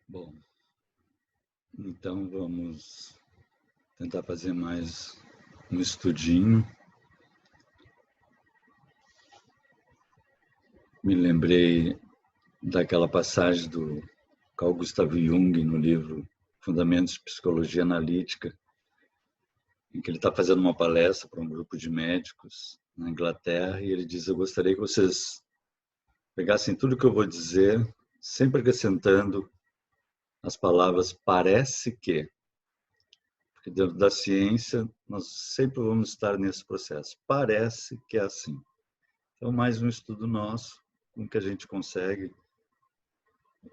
Bom, então vamos tentar fazer mais um estudinho. Me lembrei daquela passagem do Carl Gustav Jung no livro Fundamentos de Psicologia Analítica, em que ele está fazendo uma palestra para um grupo de médicos na Inglaterra e ele diz: eu gostaria que vocês pegassem tudo que eu vou dizer, sempre acrescentando as palavras parece que. Porque dentro da ciência, nós sempre vamos estar nesse processo. Parece que é assim. Então, mais um estudo nosso, com o que a gente consegue,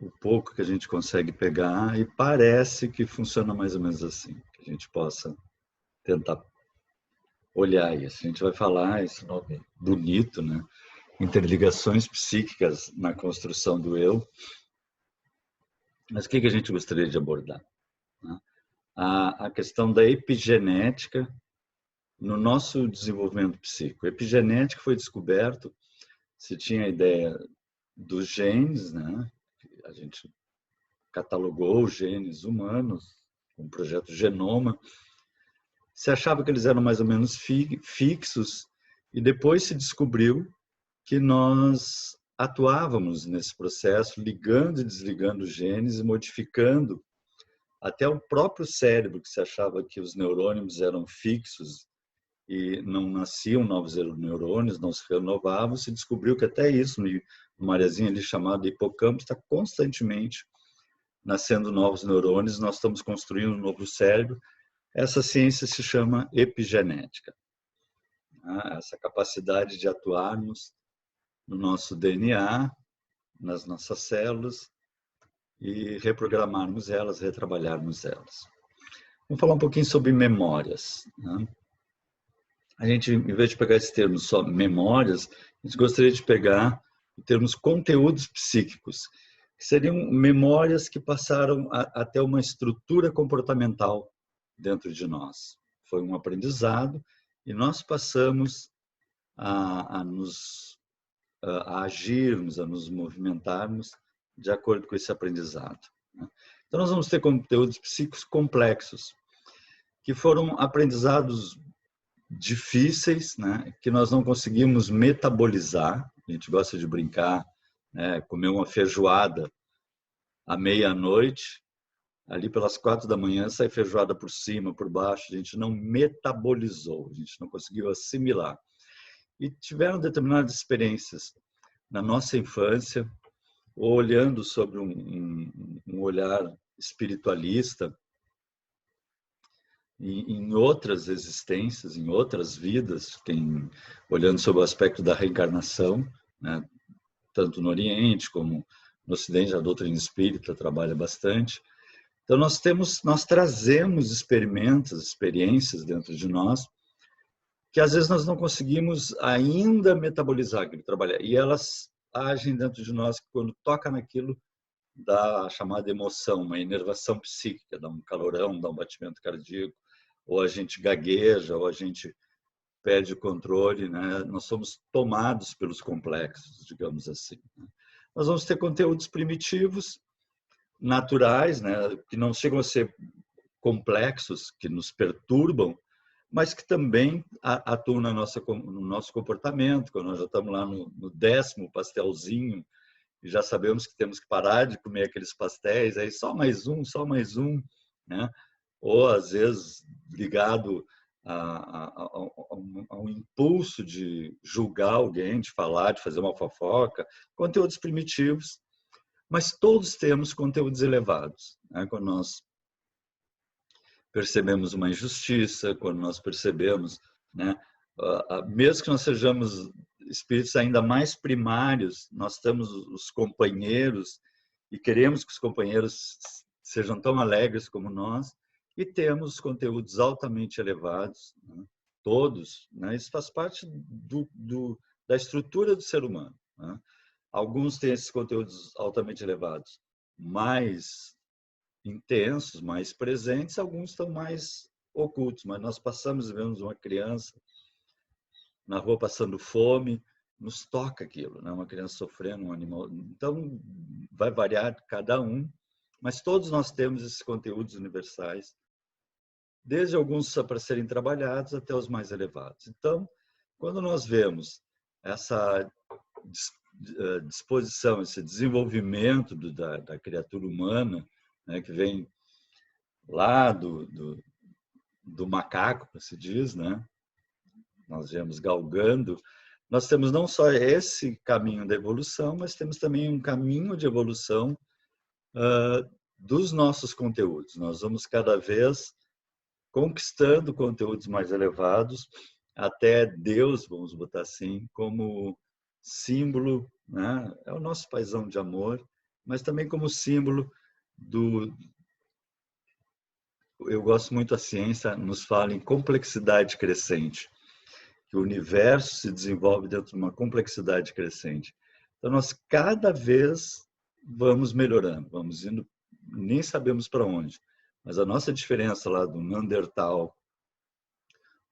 o pouco que a gente consegue pegar, e parece que funciona mais ou menos assim, que a gente possa tentar olhar isso. A gente vai falar esse nome bonito, né? Interligações psíquicas na construção do eu. Mas o que a gente gostaria de abordar? A questão da epigenética no nosso desenvolvimento psíquico. Epigenética foi descoberto, se tinha a ideia dos genes, né? A gente catalogou os genes humanos, com o projeto Genoma, se achava que eles eram mais ou menos fixos, e depois se descobriu que nós atuávamos nesse processo, ligando e desligando os genes e modificando até o próprio cérebro, que se achava que os neurônios eram fixos e não nasciam novos neurônios, não se renovavam, se descobriu que até isso, numa areazinha ali chamada hipocampo, está constantemente nascendo novos neurônios, nós estamos construindo um novo cérebro. Essa ciência se chama epigenética. Essa capacidade de atuarmos no nosso DNA, nas nossas células, e reprogramarmos elas, retrabalharmos elas. Vamos falar um pouquinho sobre memórias, né? A gente, em vez de pegar esse termo só memórias, a gente gostaria de pegar termos conteúdos psíquicos, que seriam memórias que passaram até uma estrutura comportamental dentro de nós. Foi um aprendizado e nós passamos a agirmos, a nos movimentarmos de acordo com esse aprendizado. Então, nós vamos ter conteúdos psíquicos complexos, que foram aprendizados difíceis, né, que nós não conseguimos metabolizar. A gente gosta de brincar, né, comer uma feijoada à meia-noite, ali pelas 4 da manhã sai feijoada por cima, por baixo, a gente não metabolizou, a gente não conseguiu assimilar. E tiveram determinadas experiências na nossa infância, olhando sobre um olhar espiritualista, em outras existências, em outras vidas, olhando sobre o aspecto da reencarnação, né, tanto no Oriente como no Ocidente, a doutrina espírita trabalha bastante. Então nós trazemos experiências dentro de nós que às vezes nós não conseguimos ainda metabolizar aquilo, trabalhar, e elas agem dentro de nós quando toca naquilo, dá a chamada emoção, uma inervação psíquica, dá um calorão, dá um batimento cardíaco, ou a gente gagueja, ou a gente perde o controle, né? Nós somos tomados pelos complexos, digamos assim. Nós vamos ter conteúdos primitivos, naturais, né? Que não chegam a ser complexos, que nos perturbam, mas que também atuam no nosso comportamento. Quando nós já estamos lá no 10º pastelzinho, e já sabemos que temos que parar de comer aqueles pastéis, aí só mais um, né? Ou às vezes ligado a um impulso de julgar alguém, de falar, de fazer uma fofoca, conteúdos primitivos, mas todos temos conteúdos elevados, né? Quando nós percebemos uma injustiça, quando nós percebemos, né, mesmo que nós sejamos espíritos ainda mais primários, nós temos os companheiros e queremos que os companheiros sejam tão alegres como nós, e temos conteúdos altamente elevados, né, todos, né, isso faz parte da estrutura do ser humano, né. Alguns têm esses conteúdos altamente elevados mais intensos, mais presentes, alguns estão mais ocultos, mas nós passamos e vemos uma criança na rua passando fome, nos toca aquilo, né? Uma criança sofrendo, um animal. Então, vai variar cada um, mas todos nós temos esses conteúdos universais, desde alguns para serem trabalhados até os mais elevados. Então, quando nós vemos essa disposição, esse desenvolvimento da criatura humana, né, que vem lá do macaco, como se diz, né? Nós viemos galgando. Nós temos não só esse caminho da evolução, mas temos também um caminho de evolução dos nossos conteúdos. Nós vamos cada vez conquistando conteúdos mais elevados, até Deus, vamos botar assim, como símbolo, né? É o nosso paizão de amor, mas também como símbolo do... Eu gosto muito, a ciência nos fala em complexidade crescente, que o universo se desenvolve dentro de uma complexidade crescente. Então, nós cada vez vamos melhorando, vamos indo, nem sabemos para onde, mas a nossa diferença lá do Neandertal,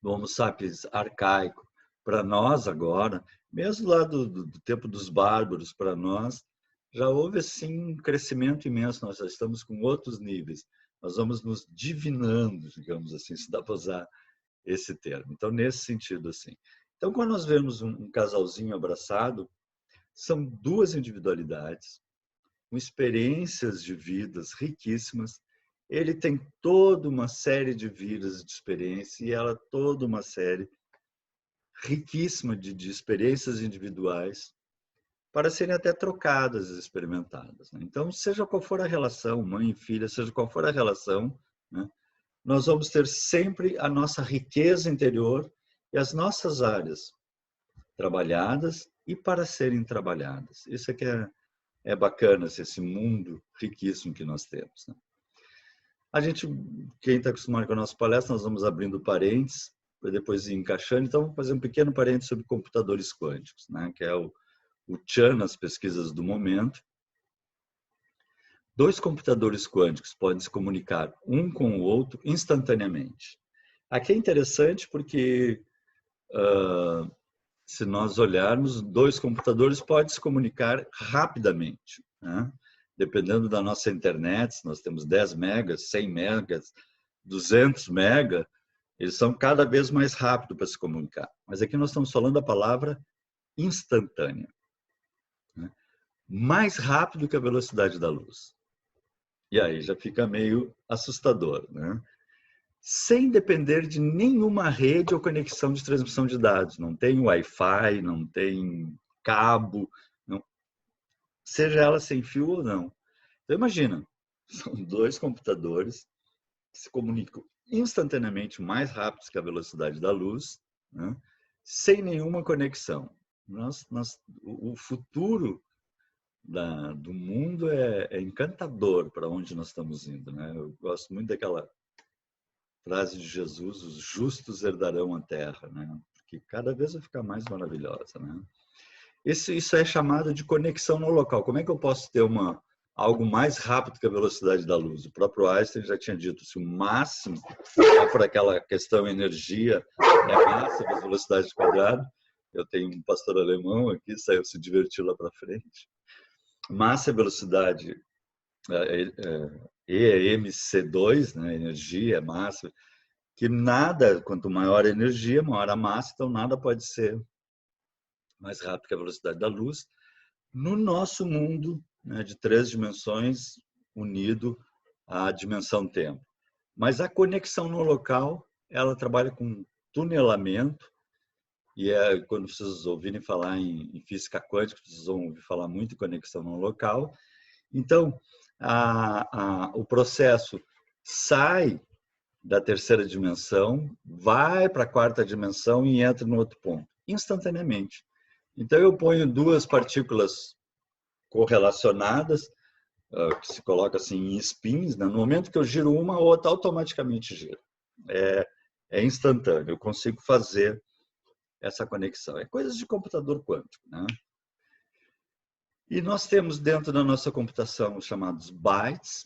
do Homo sapiens arcaico, para nós agora, mesmo lá do tempo dos bárbaros, para nós, já houve assim um crescimento imenso, nós já estamos com outros níveis, nós vamos nos divinando, digamos assim, se dá para usar esse termo. Então, nesse sentido, assim. Então, quando nós vemos um casalzinho abraçado, são duas individualidades, com experiências de vidas riquíssimas. Ele tem toda uma série de vidas de experiência e ela toda uma série riquíssima de experiências individuais para serem até trocadas e experimentadas. Né? Então, seja qual for a relação, mãe e filha, seja qual for a relação, né? Nós vamos ter sempre a nossa riqueza interior e as nossas áreas trabalhadas e para serem trabalhadas. Isso é que é bacana, esse mundo riquíssimo que nós temos. Né? A gente, quem está acostumado com a nossa palestra, nós vamos abrindo parênteses, para depois ir encaixando. Então, vamos fazer um pequeno parênteses sobre computadores quânticos, né? Que é o Chan nas pesquisas do momento. Dois computadores quânticos podem se comunicar um com o outro instantaneamente. Aqui é interessante porque, se nós olharmos, dois computadores podem se comunicar rapidamente, né? Dependendo da nossa internet, se nós temos 10 megas, 100 megas, 200 megas, eles são cada vez mais rápidos para se comunicar. Mas aqui nós estamos falando a palavra instantânea, né? Mais rápido que a velocidade da luz. E aí já fica meio assustador, né? Sem depender de nenhuma rede ou conexão de transmissão de dados. Não tem Wi-Fi, não tem cabo, não, seja ela sem fio ou não. Então imagina, são dois computadores que se comunicam instantaneamente mais rápidos que a velocidade da luz, né? Sem nenhuma conexão. O futuro do mundo é encantador para onde nós estamos indo, né? Eu gosto muito daquela frase de Jesus: os justos herdarão a terra, né? Que cada vez vai ficar mais maravilhosa, né? Isso é chamado de conexão no local. Como é que eu posso ter algo mais rápido que a velocidade da luz? O próprio Einstein já tinha dito, se o máximo é por aquela questão energia é massa vezes velocidade quadrada. Eu tenho um pastor alemão aqui, saiu se divertir lá para frente. Massa é velocidade, E é mc2, né? Energia é massa, que nada, quanto maior a energia, maior a massa, então nada pode ser mais rápido que a velocidade da luz, no nosso mundo, né, de 3 dimensões unido à dimensão tempo. Mas a conexão no local, ela trabalha com tunelamento, e quando vocês ouvirem falar em física quântica, vocês vão ouvir falar muito em conexão no local. Então, o processo sai da terceira dimensão, vai para a quarta dimensão e entra no outro ponto, instantaneamente. Então, eu ponho duas partículas correlacionadas, que se coloca assim em spins, né? No momento que eu giro uma, a outra automaticamente gira. É instantâneo, eu consigo fazer essa conexão. É coisas de computador quântico, né? E nós temos dentro da nossa computação os chamados bytes.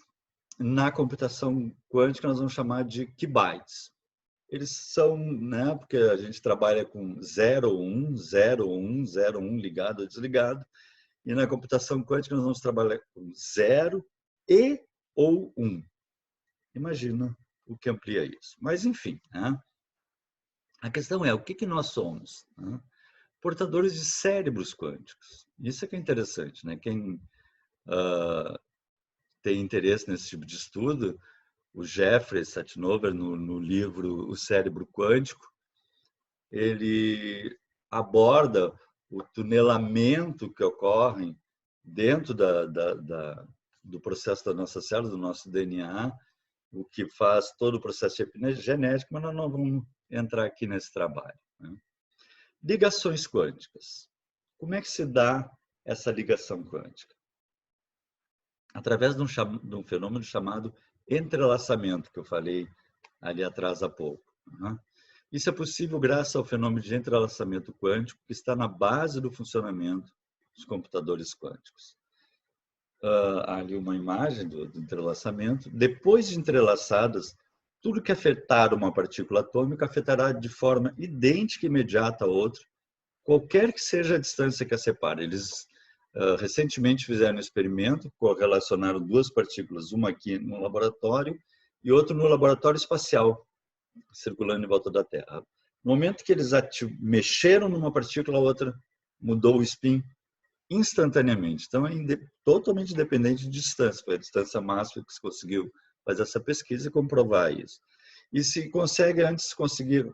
Na computação quântica nós vamos chamar de kibytes. Eles são, né, porque a gente trabalha com 0, 1, 0, 1, 0, 1, ligado ou desligado. E na computação quântica nós vamos trabalhar com 0 e ou 1. Imagina o que amplia isso. Mas, enfim, né? A questão é, o que nós somos? Né? Portadores de cérebros quânticos. Isso é que é interessante, né? Quem tem interesse nesse tipo de estudo, o Jeffrey Satinover, no livro O Cérebro Quântico, ele aborda o tunelamento que ocorre dentro do processo da nossa célula, do nosso DNA, o que faz todo o processo epigenético, mas nós não vamos entrar aqui nesse trabalho. Né? Ligações quânticas. Como é que se dá essa ligação quântica? Através de um fenômeno chamado entrelaçamento, que eu falei ali atrás há pouco. Né? Isso é possível graças ao fenômeno de entrelaçamento quântico, que está na base do funcionamento dos computadores quânticos. Há ali uma imagem do entrelaçamento. Depois de entrelaçadas, tudo que afetar uma partícula atômica afetará de forma idêntica e imediata a outra, qualquer que seja a distância que a separe. Eles recentemente fizeram um experimento, correlacionaram duas partículas, uma aqui no laboratório e outra no laboratório espacial, circulando em volta da Terra. No momento que eles mexeram numa partícula, a outra mudou o spin instantaneamente. Então, é totalmente independente de distância. Foi a distância máxima que se conseguiu fazer essa pesquisa e comprovar isso. E se consegue, antes de conseguir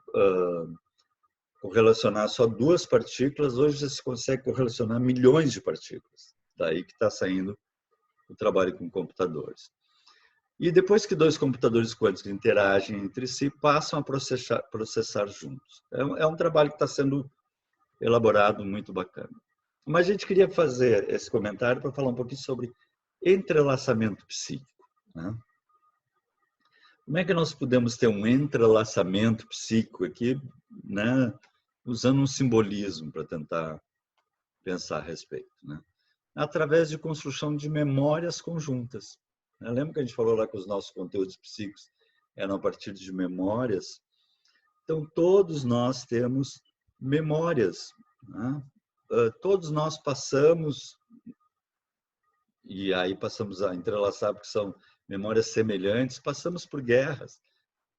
correlacionar só duas partículas, hoje já se consegue correlacionar milhões de partículas. Daí que está saindo o trabalho com computadores. E depois que dois computadores quânticos interagem entre si, passam a processar juntos. É um trabalho que está sendo elaborado, muito bacana. Mas a gente queria fazer esse comentário para falar um pouquinho sobre entrelaçamento psíquico. Né? Como é que nós podemos ter um entrelaçamento psíquico aqui, né, usando um simbolismo para tentar pensar a respeito? Né? Através de construção de memórias conjuntas. Lembra que a gente falou lá que os nossos conteúdos psíquicos eram a partir de memórias? Então, todos nós temos memórias. Né? Todos nós passamos, e aí passamos a entrelaçar, porque são memórias semelhantes, passamos por guerras.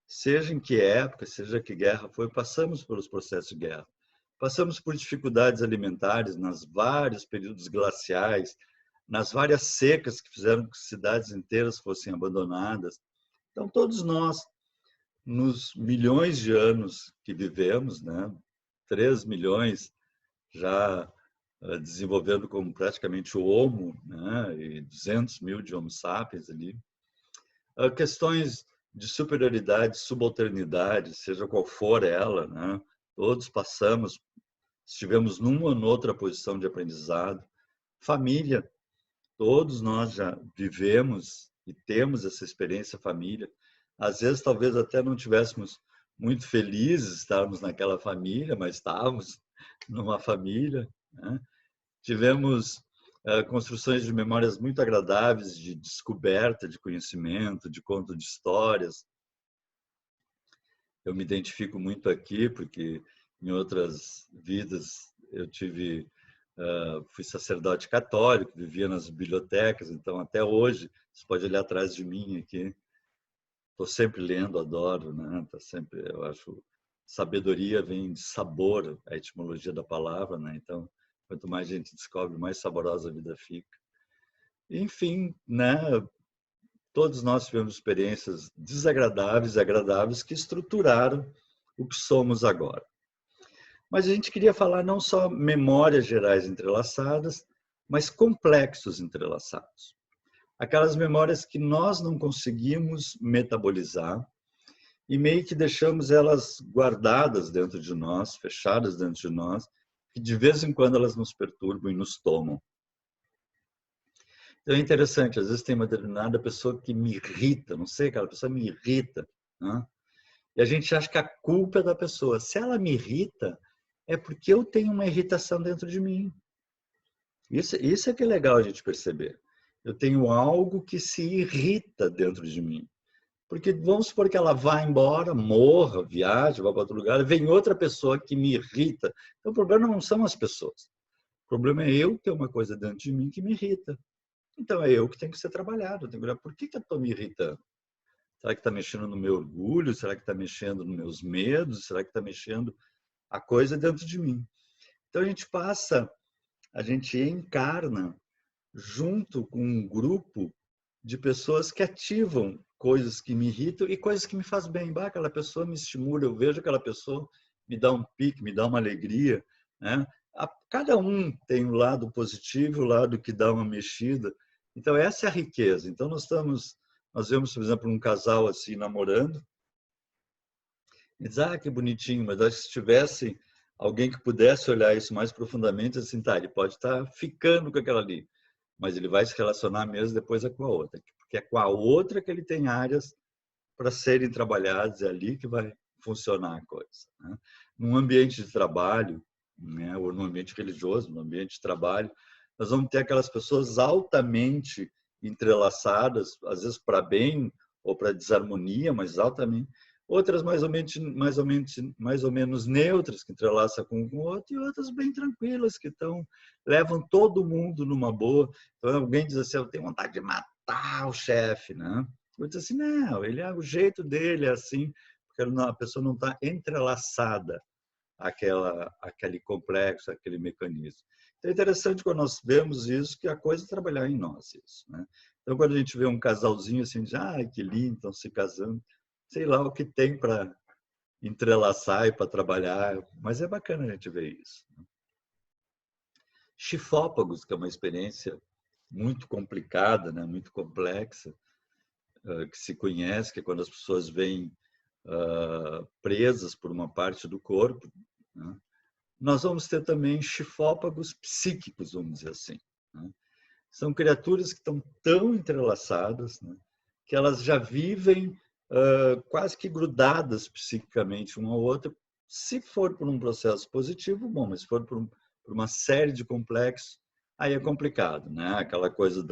Seja em que época, seja que guerra foi, passamos pelos processos de guerra. Passamos por dificuldades alimentares nos vários períodos glaciais, nas várias secas que fizeram com que cidades inteiras fossem abandonadas. Então, todos nós, nos milhões de anos que vivemos, né, 3 milhões já desenvolvendo como praticamente o Homo, né, e 200 mil de Homo sapiens ali, questões de superioridade, subalternidade, seja qual for ela, né, todos passamos, estivemos numa ou noutra posição de aprendizado. Família, todos nós já vivemos e temos essa experiência família. Às vezes, talvez até não tivéssemos muito felizes estarmos naquela família, mas estávamos numa família. Né? Tivemos construções de memórias muito agradáveis, de descoberta de conhecimento, de conto de histórias. Eu me identifico muito aqui, porque em outras vidas eu fui sacerdote católico, vivia nas bibliotecas, então até hoje, você pode olhar atrás de mim aqui, estou sempre lendo, adoro, né? Tá sempre, eu acho, sabedoria vem de sabor, a etimologia da palavra, né? Então, quanto mais a gente descobre, mais saborosa a vida fica. Enfim, né? Todos nós tivemos experiências desagradáveis e agradáveis que estruturaram o que somos agora. Mas a gente queria falar não só memórias gerais entrelaçadas, mas complexos entrelaçados. Aquelas memórias que nós não conseguimos metabolizar e meio que deixamos elas guardadas dentro de nós, fechadas dentro de nós, que de vez em quando elas nos perturbam e nos tomam. Então é interessante, às vezes tem uma determinada pessoa que me irrita, não sei, aquela pessoa me irrita, né? E a gente acha que a culpa é da pessoa. Se ela me irrita, é porque eu tenho uma irritação dentro de mim. Isso é que é legal a gente perceber. Eu tenho algo que se irrita dentro de mim. Porque vamos supor que ela vá embora, morra, viaje, vá para outro lugar, vem outra pessoa que me irrita. Então o problema não são as pessoas. O problema é eu ter uma coisa dentro de mim que me irrita. então é eu que tenho que ser trabalhado. Eu tenho que olhar por que eu estou me irritando. Será que está mexendo no meu orgulho? Será que está mexendo nos meus medos? Será que está mexendo a coisa dentro de mim? Então a gente encarna junto com um grupo de pessoas que ativam coisas que me irritam e coisas que me fazem bem. Bah, aquela pessoa me estimula, eu vejo aquela pessoa, me dá um pique, me dá uma alegria, né? Cada um tem um lado positivo, o lado que dá uma mexida. Então essa é a riqueza. Então nós vemos, por exemplo, um casal assim namorando, e diz, que bonitinho, mas se tivesse alguém que pudesse olhar isso mais profundamente, assim, tá, ele pode estar ficando com aquela ali, mas ele vai se relacionar mesmo depois com a outra, porque é com a outra que ele tem áreas para serem trabalhadas, é ali que vai funcionar a coisa, né? Num ambiente de trabalho, né, ou no ambiente religioso, no ambiente de trabalho, nós vamos ter aquelas pessoas altamente entrelaçadas, às vezes para bem ou para desarmonia, mas altamente, outras mais ou menos neutras, que entrelaçam com o outro, e outras bem tranquilas, que levam todo mundo numa boa. Então, alguém diz assim, eu tenho vontade de matar o chefe, né? Eu disse assim, não, ele é o jeito dele, é assim, porque a pessoa não está entrelaçada aquele complexo, aquele mecanismo. Então, é interessante quando nós vemos isso, que a coisa é trabalhar em nós, isso, né? Então, quando a gente vê um casalzinho assim, diz, que lindo, estão se casando, sei lá o que tem para entrelaçar e para trabalhar, mas é bacana a gente ver isso. Chifópagos, que é uma experiência muito complicada, né? Muito complexa, que se conhece, que é quando as pessoas vêm presas por uma parte do corpo, né? Nós vamos ter também chifópagos psíquicos, vamos dizer assim, né? São criaturas que estão tão entrelaçadas, né, que elas já vivem quase que grudadas psiquicamente uma à outra. Se for por um processo positivo, bom, mas se for por por uma série de complexos, aí é complicado, né? Aquela coisa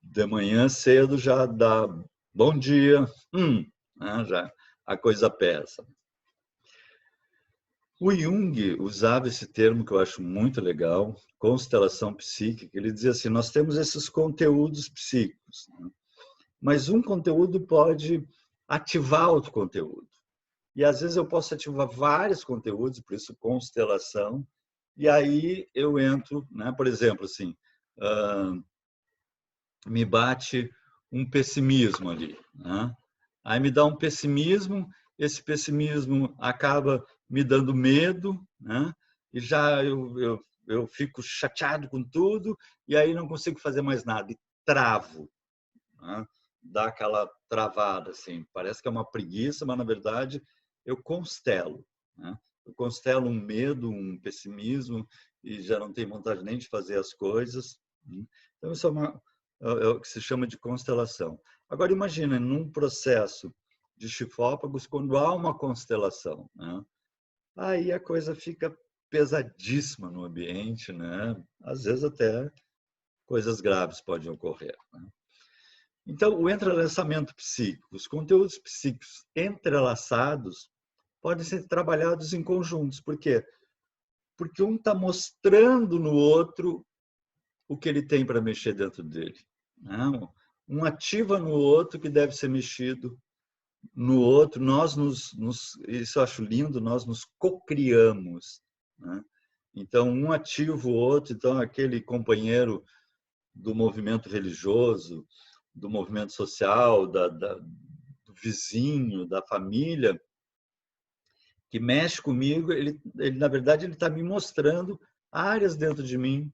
de manhã cedo já dá bom dia, né? Já a coisa pesa. O Jung usava esse termo que eu acho muito legal, constelação psíquica. Ele dizia assim, nós temos esses conteúdos psíquicos, né? Mas um conteúdo pode ativar outro conteúdo. E às vezes eu posso ativar vários conteúdos, por isso constelação, e aí eu entro, né? Por exemplo, assim, me bate um pessimismo ali, né? Aí me dá um pessimismo, esse pessimismo acaba me dando medo, né? E já eu fico chateado com tudo e aí não consigo fazer mais nada e travo, né? Dá aquela travada assim, parece que é uma preguiça, mas na verdade eu constelo, né? Eu constelo um medo, um pessimismo e já não tenho vontade nem de fazer as coisas, né? Então isso é o que se chama de constelação. Agora imagina num processo de chifópagos quando há uma constelação, né? Aí a coisa fica pesadíssima no ambiente, né? Às vezes até coisas graves podem ocorrer, né? Então, o entrelaçamento psíquico, os conteúdos psíquicos entrelaçados podem ser trabalhados em conjuntos. Por quê? Porque um está mostrando no outro o que ele tem para mexer dentro dele, né? Um ativa no outro que deve ser mexido no outro. Isso eu acho lindo, nós nos cocriamos, né? Então, um ativa o outro. Então, aquele companheiro do movimento religioso, do movimento social, do vizinho, da família, que mexe comigo, na verdade, ele está me mostrando áreas dentro de mim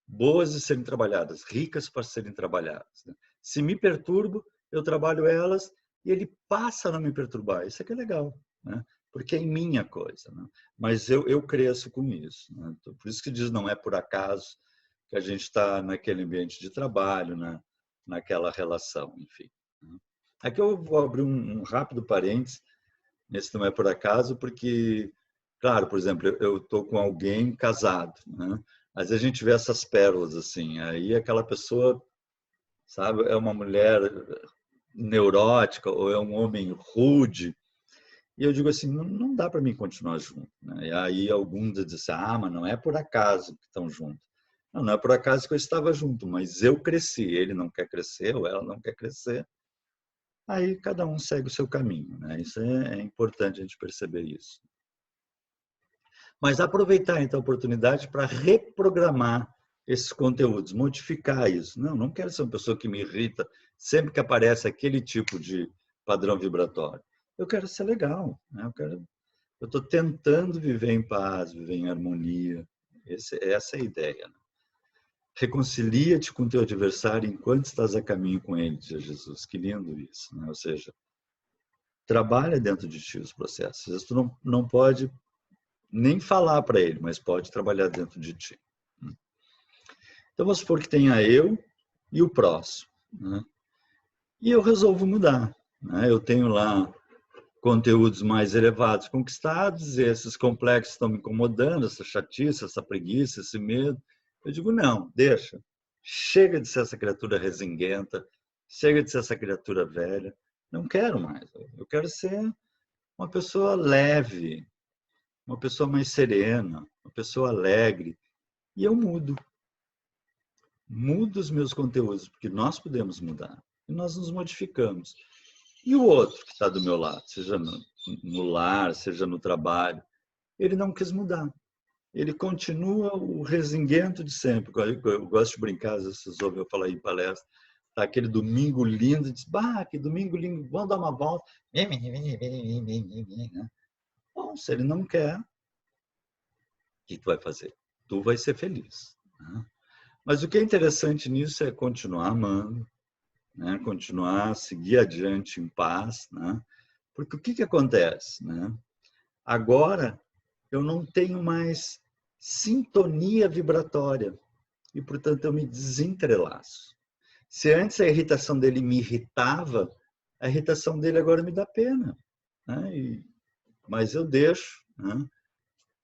boas de serem trabalhadas, ricas para serem trabalhadas, né? Se me perturbo, eu trabalho elas e ele passa a não me perturbar. Isso é que é legal, né? Porque é em mim a coisa, né? Mas eu cresço com isso, né? Então, por isso que diz, não é por acaso que a gente está naquele ambiente de trabalho, né? Naquela relação, enfim, né? Aqui eu vou abrir um rápido parênteses, nesse não é por acaso, porque, claro, por exemplo, eu estou com alguém casado, né? Às vezes a gente vê essas pérolas assim, aí aquela pessoa, sabe, é uma mulher neurótica ou é um homem rude, e eu digo assim, não dá para mim continuar junto, né? E aí alguns dizem assim, mas não é por acaso que estão juntos. Não é por acaso que eu estava junto, mas eu cresci, ele não quer crescer, ou ela não quer crescer. Aí cada um segue o seu caminho, né? Isso é importante a gente perceber isso. Mas aproveitar então a oportunidade para reprogramar esses conteúdos, modificar isso. Não quero ser uma pessoa que me irrita sempre que aparece aquele tipo de padrão vibratório. Eu quero ser legal, né? Eu estou tentando viver em paz, viver em harmonia. Essa é a ideia, né? Reconcilia-te com teu adversário enquanto estás a caminho com ele, diz Jesus. Que lindo isso, né? Ou seja, trabalha dentro de ti os processos. Às vezes tu não pode nem falar para ele, mas pode trabalhar dentro de ti. Então, vamos supor que tenha eu e o próximo, né? E eu resolvo mudar, né? Eu tenho lá conteúdos mais elevados conquistados, e esses complexos estão me incomodando, essa chatice, essa preguiça, esse medo. Eu digo, não, deixa. Chega de ser essa criatura rezinguenta, chega de ser essa criatura velha. Não quero mais. Eu quero ser uma pessoa leve, uma pessoa mais serena, uma pessoa alegre. E eu mudo. Mudo os meus conteúdos, porque nós podemos mudar. E nós nos modificamos. E o outro que está do meu lado, seja no lar, seja no trabalho, ele não quis mudar. Ele continua o rezinguento de sempre. Eu gosto de brincar, às vezes vocês ouvem eu falar em palestra, tá aquele domingo lindo, diz, que domingo lindo, vamos dar uma volta. Bom, se ele não quer, o que tu vai fazer? Tu vai ser feliz. Né? Mas o que é interessante nisso é continuar amando, né? Continuar, seguir adiante em paz, né? Porque o que acontece, né? Agora eu não tenho mais sintonia vibratória e, portanto, eu me desentrelaço. Se antes a irritação dele me irritava, a irritação dele agora me dá pena, né? Mas eu deixo, né?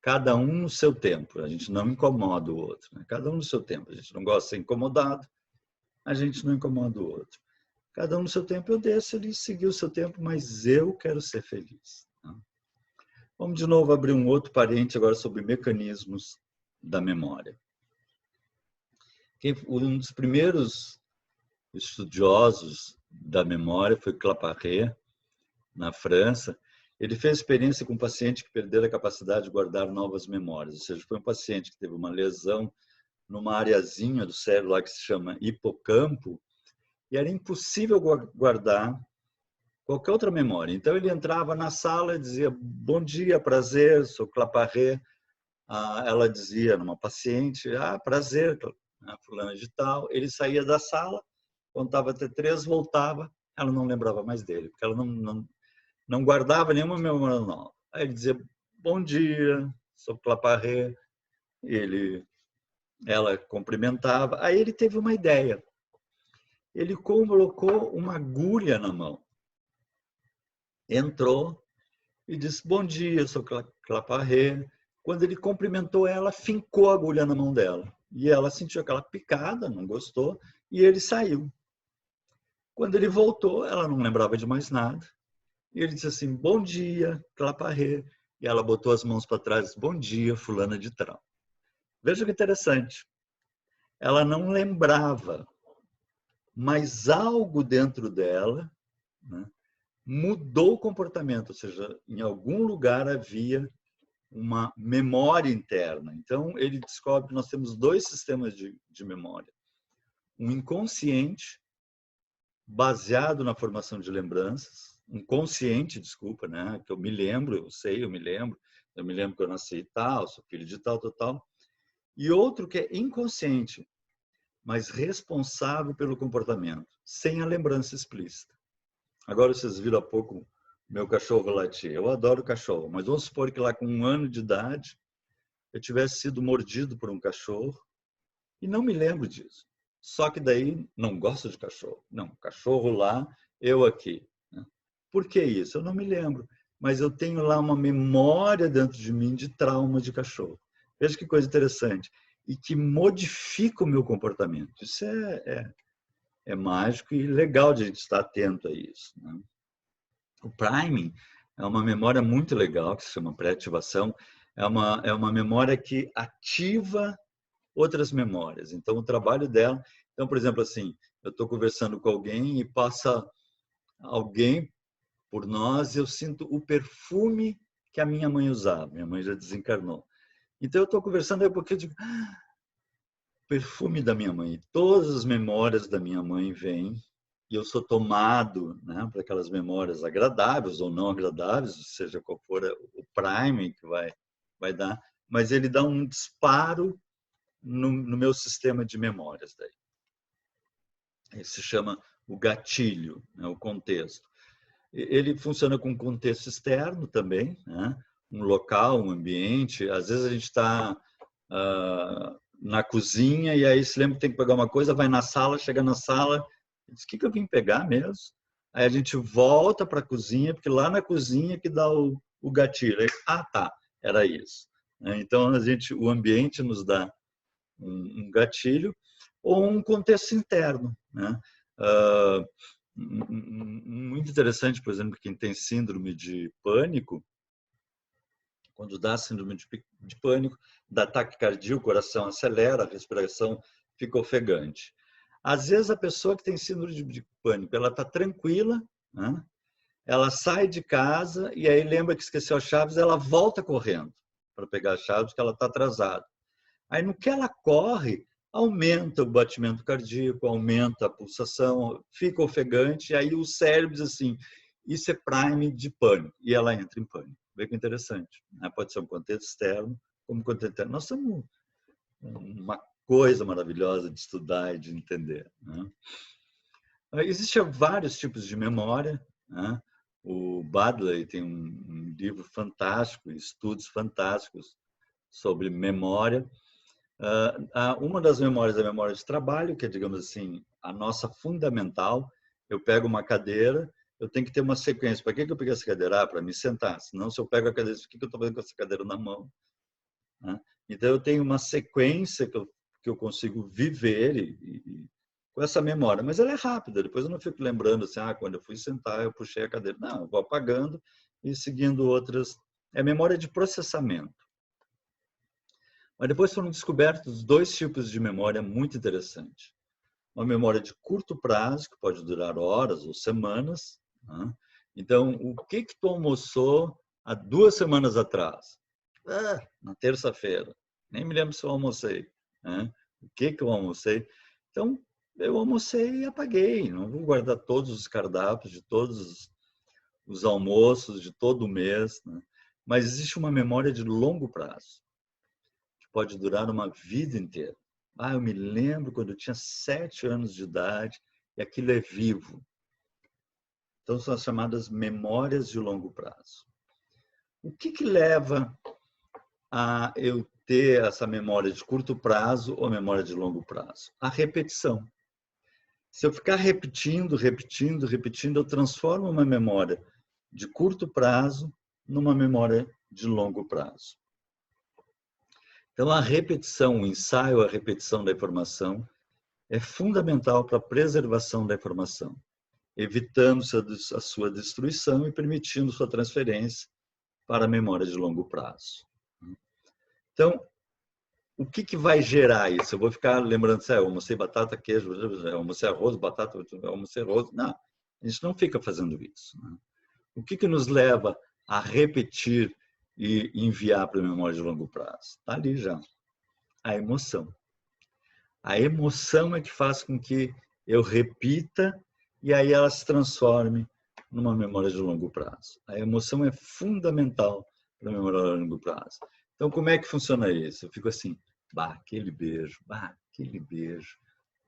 Cada um no seu tempo. A gente não incomoda o outro, né? Cada um no seu tempo. A gente não gosta de ser incomodado, a gente não incomoda o outro. Cada um no seu tempo, eu deixo ele seguir o seu tempo, mas eu quero ser feliz. Né? Vamos de novo abrir um outro parênteses agora sobre mecanismos da memória. Um dos primeiros estudiosos da memória foi Claparède, na França. Ele fez experiência com um paciente que perdeu a capacidade de guardar novas memórias, ou seja, foi um paciente que teve uma lesão numa areazinha do cérebro lá que se chama hipocampo, e era impossível guardar qualquer outra memória. Então ele entrava na sala e dizia, bom dia, prazer, sou Claparède. Ela dizia numa paciente, prazer, fulana de tal. Ele saía da sala, contava até 3, voltava, ela não lembrava mais dele, porque ela não guardava nenhuma memória nova. Aí ele dizia, bom dia, sou Claparède. Ela cumprimentava. Aí ele teve uma ideia. Ele colocou uma agulha na mão. Entrou e disse, bom dia, sou Claparède. Quando ele cumprimentou ela, fincou a agulha na mão dela. E ela sentiu aquela picada, não gostou, e ele saiu. Quando ele voltou, ela não lembrava de mais nada. E ele disse assim, bom dia, Claparède. E ela botou as mãos para trás e disse, bom dia, fulana de tal. Veja que interessante. Ela não lembrava, mas algo dentro dela, né, mudou o comportamento, ou seja, em algum lugar havia uma memória interna. Então, ele descobre que nós temos 2 sistemas de memória. Um inconsciente, baseado na formação de lembranças, um consciente, desculpa, né? Que eu me lembro, eu me lembro que eu nasci e tal, sou filho de tal, tal. E outro que é inconsciente, mas responsável pelo comportamento, sem a lembrança explícita. Agora, vocês viram há pouco meu cachorro latir. Eu adoro cachorro, mas vamos supor que lá com 1 ano de idade eu tivesse sido mordido por um cachorro e não me lembro disso. Só que daí não gosto de cachorro. Não, cachorro lá, eu aqui. Por que isso? Eu não me lembro. Mas eu tenho lá uma memória dentro de mim de trauma de cachorro. Veja que coisa interessante. E que modifica o meu comportamento. Isso é mágico e legal de a gente estar atento a isso. Né? O priming é uma memória muito legal, que se chama pré-ativação. É uma memória que ativa outras memórias. Então, o trabalho dela... Então, por exemplo, assim, eu estou conversando com alguém e passa alguém por nós, eu sinto o perfume que a minha mãe usava. Minha mãe já desencarnou. Então, eu estou conversando aí um pouquinho, eu digo, perfume da minha mãe. Todas as memórias da minha mãe vêm e eu sou tomado, né, para aquelas memórias agradáveis ou não agradáveis, seja qual for o priming que vai dar, mas ele dá um disparo no meu sistema de memórias. Daí. Isso se chama o gatilho, né, o contexto. Ele funciona com contexto externo também, né? Um local, um ambiente. Às vezes a gente está na cozinha e aí se lembra que tem que pegar uma coisa, vai na sala, chega na sala, diz, o que eu vim pegar mesmo? Aí a gente volta para a cozinha, porque lá na cozinha que dá o gatilho. Aí, tá, era isso. Então o ambiente nos dá um gatilho ou um contexto interno, né? Muito interessante, por exemplo, quem tem síndrome de pânico, quando dá síndrome de pânico, dá taquicardia, o coração acelera, a respiração fica ofegante. Às vezes a pessoa que tem síndrome de pânico, ela está tranquila, né? Ela sai de casa e aí lembra que esqueceu as chaves, ela volta correndo para pegar as chaves, porque ela está atrasada. Aí no que ela corre, aumenta o batimento cardíaco, aumenta a pulsação, fica ofegante, e aí o cérebro diz assim, isso é prime de pânico, e ela entra em pânico. Vê que interessante. Né? Pode ser um contexto externo, como contexto interno. Nós somos uma coisa maravilhosa de estudar e de entender. Né? Existem vários tipos de memória. Né? O Baddeley tem um livro fantástico, estudos fantásticos sobre memória. Uma das memórias é a memória de trabalho, que é, digamos assim, a nossa fundamental. Eu pego uma cadeira, eu tenho que ter uma sequência. Para que eu peguei essa cadeira? Para me sentar. Senão, se eu pego a cadeira, o que eu estou fazendo com essa cadeira na mão? Então, eu tenho uma sequência que eu consigo viver com essa memória. Mas ela é rápida. Depois eu não fico lembrando assim, quando eu fui sentar, eu puxei a cadeira. Não, eu vou apagando e seguindo outras. É memória de processamento. Mas depois foram descobertos dois tipos de memória muito interessantes. Uma memória de curto prazo, que pode durar horas ou semanas. Né? Então, o que tu almoçou há 2 semanas atrás? Na terça-feira. Nem me lembro se eu almocei. Né? O que eu almocei? Então, eu almocei e apaguei. Não vou guardar todos os cardápios de todos os almoços de todo o mês. Né? Mas existe uma memória de longo prazo. Pode durar uma vida inteira. Eu me lembro quando eu tinha 7 anos de idade e aquilo é vivo. Então, são as chamadas memórias de longo prazo. O que leva a eu ter essa memória de curto prazo ou memória de longo prazo? A repetição. Se eu ficar repetindo, eu transformo uma memória de curto prazo numa memória de longo prazo. Então, a repetição, o ensaio, a repetição da informação é fundamental para a preservação da informação, evitando a sua destruição e permitindo sua transferência para a memória de longo prazo. Então, o que vai gerar isso? Eu vou ficar lembrando, eu almocei batata, queijo, eu almocei arroz, batata, eu almocei arroz. Não, a gente não fica fazendo isso. O que nos leva a repetir e enviar para a memória de longo prazo? Está ali já. A emoção. A emoção é que faz com que eu repita e aí ela se transforme numa memória de longo prazo. A emoção é fundamental para a memória de longo prazo. Então, como é que funciona isso? Eu fico assim, aquele beijo, aquele beijo,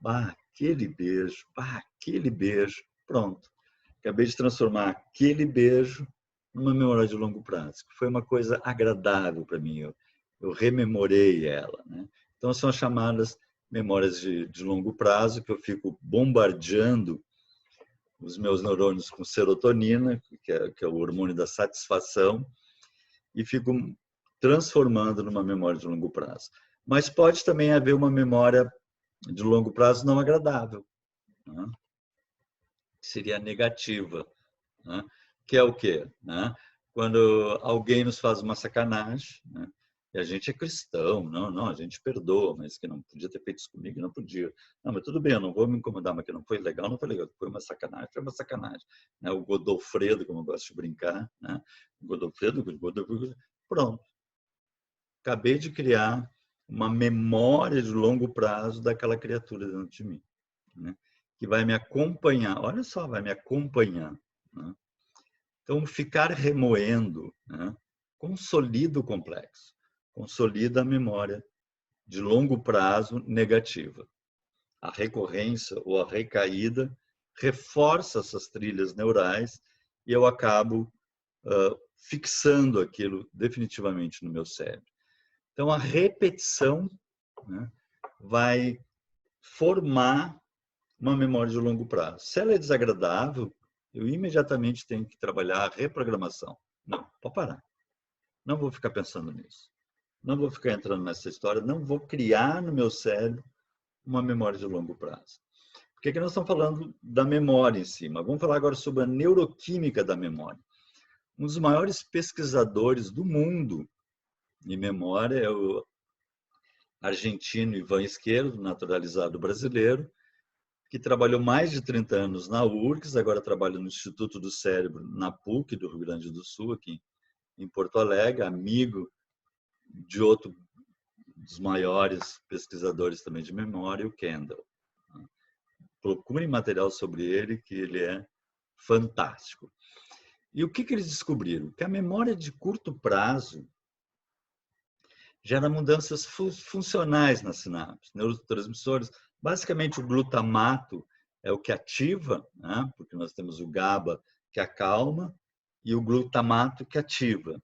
aquele beijo, aquele beijo. Pronto. Acabei de transformar aquele beijo numa memória de longo prazo, que foi uma coisa agradável para mim. Eu rememorei ela. Né? Então, são as chamadas memórias de longo prazo, que eu fico bombardeando os meus neurônios com serotonina, que é o hormônio da satisfação, e fico transformando numa memória de longo prazo. Mas pode também haver uma memória de longo prazo não agradável, né? Que seria negativa, né? Que é o quê? Né? Quando alguém nos faz uma sacanagem, né? E a gente é cristão, não, a gente perdoa, mas que não podia ter feito isso comigo, não podia. Não, mas tudo bem, eu não vou me incomodar, mas que não foi legal, não foi legal, foi uma sacanagem, foi uma sacanagem. Né? O Godofredo, como eu gosto de brincar, né? O Godofredo, pronto. Acabei de criar uma memória de longo prazo daquela criatura dentro de mim, né? Que vai me acompanhar, olha só, vai me acompanhar. Né? Então, ficar remoendo, né? Consolida o complexo, consolida a memória de longo prazo negativa. A recorrência ou a recaída reforça essas trilhas neurais e eu acabo fixando aquilo definitivamente no meu cérebro. Então, a repetição, né, vai formar uma memória de longo prazo. Se ela é desagradável, eu imediatamente tenho que trabalhar a reprogramação. Não, pode parar. Não vou ficar pensando nisso. Não vou ficar entrando nessa história. Não vou criar no meu cérebro uma memória de longo prazo. Porque aqui nós estamos falando da memória em si, mas vamos falar agora sobre a neuroquímica da memória. Um dos maiores pesquisadores do mundo em memória é o argentino Ivan Esquerdo, naturalizado brasileiro, que trabalhou mais de 30 anos na URGS, agora trabalha no Instituto do Cérebro, na PUC do Rio Grande do Sul, aqui em Porto Alegre, amigo de outro dos maiores pesquisadores também de memória, o Kendall. Procurem material sobre ele, que ele é fantástico. E o que eles descobriram? Que a memória de curto prazo gera mudanças funcionais nas sinapses, neurotransmissores. Basicamente, o glutamato é o que ativa, né? Porque nós temos o GABA, que acalma, e o glutamato, que ativa.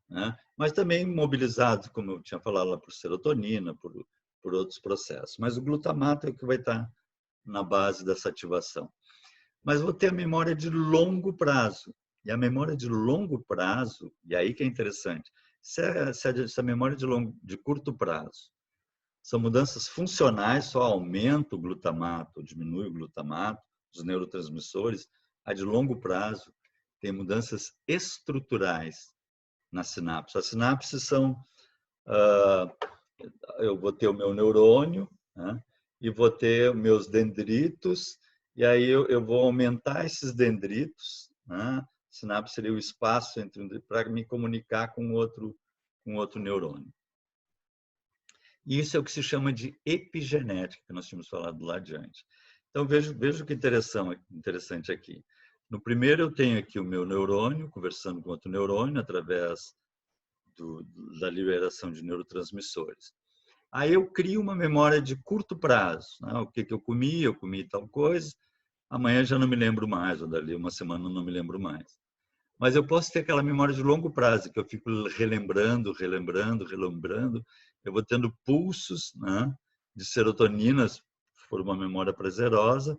Né? Mas também mobilizado, como eu tinha falado, lá por serotonina, por outros processos. Mas o glutamato é o que vai estar na base dessa ativação. Mas vou ter a memória de longo prazo. E a memória de longo prazo, e aí que é interessante, se a memória de curto prazo são mudanças funcionais, só aumenta o glutamato, diminui o glutamato, os neurotransmissores, a de longo prazo tem mudanças estruturais na sinapse. As sinapses são, eu vou ter o meu neurônio, né, e vou ter meus dendritos, e aí eu vou aumentar esses dendritos, né? Sinapse seria o espaço entre para me comunicar com outro neurônio. E isso é o que se chama de epigenética, que nós tínhamos falado lá adiante. Então, veja o que interessante aqui. No primeiro, eu tenho aqui o meu neurônio conversando com outro neurônio através da liberação de neurotransmissores. Aí eu crio uma memória de curto prazo. Né? O que eu comi tal coisa, amanhã já não me lembro mais, ou dali uma semana não me lembro mais. Mas eu posso ter aquela memória de longo prazo, que eu fico relembrando, eu vou tendo pulsos, né, de serotoninas, se for uma memória prazerosa,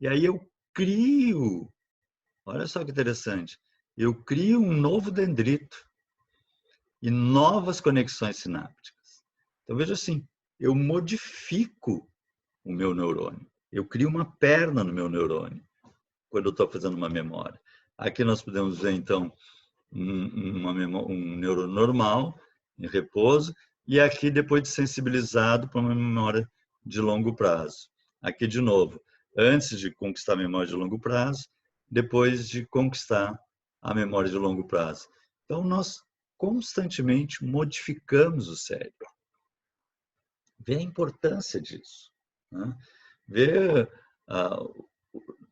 e aí eu crio, olha só que interessante, eu crio um novo dendrito e novas conexões sinápticas. Então, veja assim, eu modifico o meu neurônio, eu crio uma perna no meu neurônio, quando eu estou fazendo uma memória. Aqui nós podemos ver, então, um neurônio normal, em repouso, e aqui depois de sensibilizado para uma memória de longo prazo. Aqui, de novo, antes de conquistar a memória de longo prazo, depois de conquistar a memória de longo prazo. Então, nós constantemente modificamos o cérebro. Vê a importância disso. Né? Vê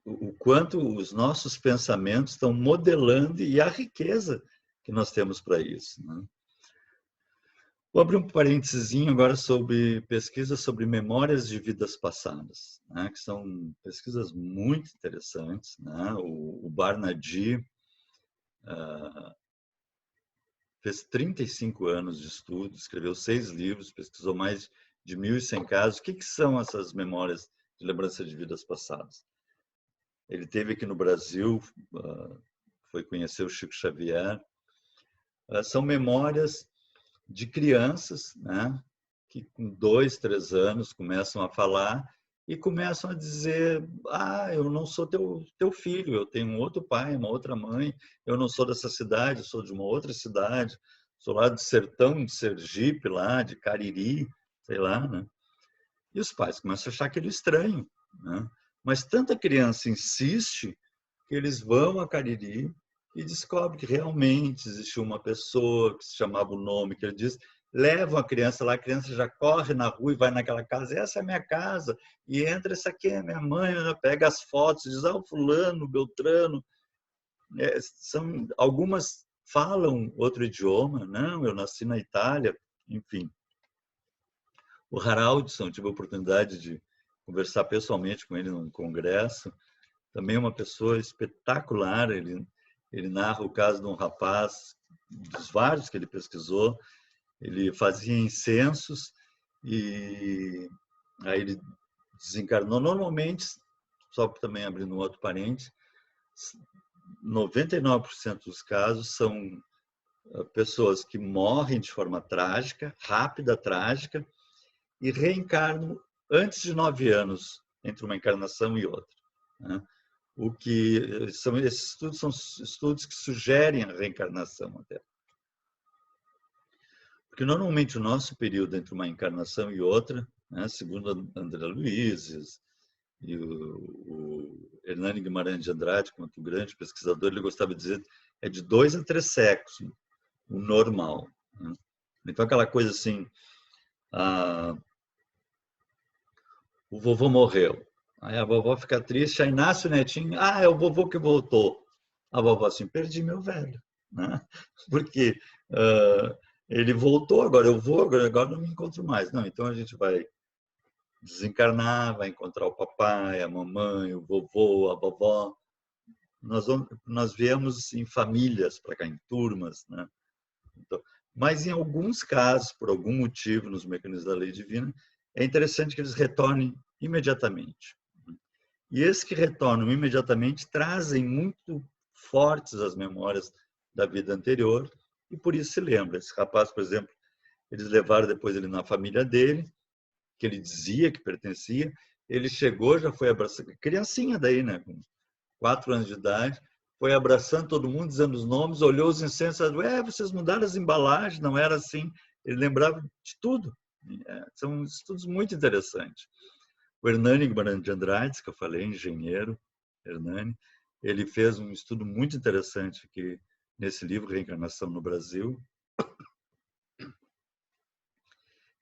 o quanto os nossos pensamentos estão modelando e a riqueza que nós temos para isso. Né? Vou abrir um parênteses agora sobre pesquisas sobre memórias de vidas passadas, né? Que são pesquisas muito interessantes. Né? O Barnard fez 35 anos de estudo, escreveu 6 livros, pesquisou mais de 1.100 casos. O que são essas memórias de lembrança de vidas passadas? Ele esteve aqui no Brasil, foi conhecer o Chico Xavier. São memórias de crianças, né, que com 2, 3 anos começam a falar e começam a dizer: eu não sou teu filho, eu tenho um outro pai, uma outra mãe, eu não sou dessa cidade, eu sou de uma outra cidade, sou lá do sertão de Sergipe, lá de Cariri, sei lá, né? E os pais começam a achar aquilo estranho, né? Mas tanta criança insiste que eles vão a Cariri e descobrem que realmente existiu uma pessoa que se chamava o nome que ele diz, levam a criança lá, a criança já corre na rua e vai naquela casa, essa é a minha casa, e entra, essa aqui é minha mãe, né? Pega as fotos, diz, o fulano, o Beltrano. Algumas falam outro idioma, não, eu nasci na Itália, enfim. O Haraldson, tive a oportunidade de conversar pessoalmente com ele num congresso, também uma pessoa espetacular, ele narra o caso de um rapaz, dos vários que ele pesquisou, ele fazia incensos e aí ele desencarnou. Normalmente, só também abrindo um outro parênteses, 99% dos casos são pessoas que morrem de forma trágica, rápida, trágica, e reencarnam antes de 9 anos entre uma encarnação e outra, né? O que são esses estudos são estudos que sugerem a reencarnação até. Porque normalmente o nosso período entre uma encarnação e outra, né, segundo André Luiz e o Hernani Guimarães de Andrade, como um grande pesquisador, ele gostava de dizer, é de 2 a 3 séculos, o normal, né? Então aquela coisa assim, o vovô morreu, aí a vovó fica triste, aí nasce o netinho, é o vovô que voltou. A vovó assim, perdi meu velho, né? Porque ele voltou, agora eu vou, agora não me encontro mais. Não, então a gente vai desencarnar, vai encontrar o papai, a mamãe, o vovô, a vovó. Nós viemos em famílias para cá, em turmas, né? Então, mas em alguns casos, por algum motivo, nos mecanismos da lei divina, é interessante que eles retornem imediatamente. E esses que retornam imediatamente trazem muito fortes as memórias da vida anterior e por isso se lembra. Esse rapaz, por exemplo, eles levaram depois ele na família dele, que ele dizia que pertencia, ele chegou, já foi abraçando, criancinha daí, né, com 4 anos de idade, foi abraçando todo mundo, dizendo os nomes, olhou os incensos, vocês mudaram as embalagens, não era assim. Ele lembrava de tudo. São estudos muito interessantes. O Hernani Guimarães de Andrade, que eu falei, engenheiro, Hernani, ele fez um estudo muito interessante aqui nesse livro, Reencarnação no Brasil.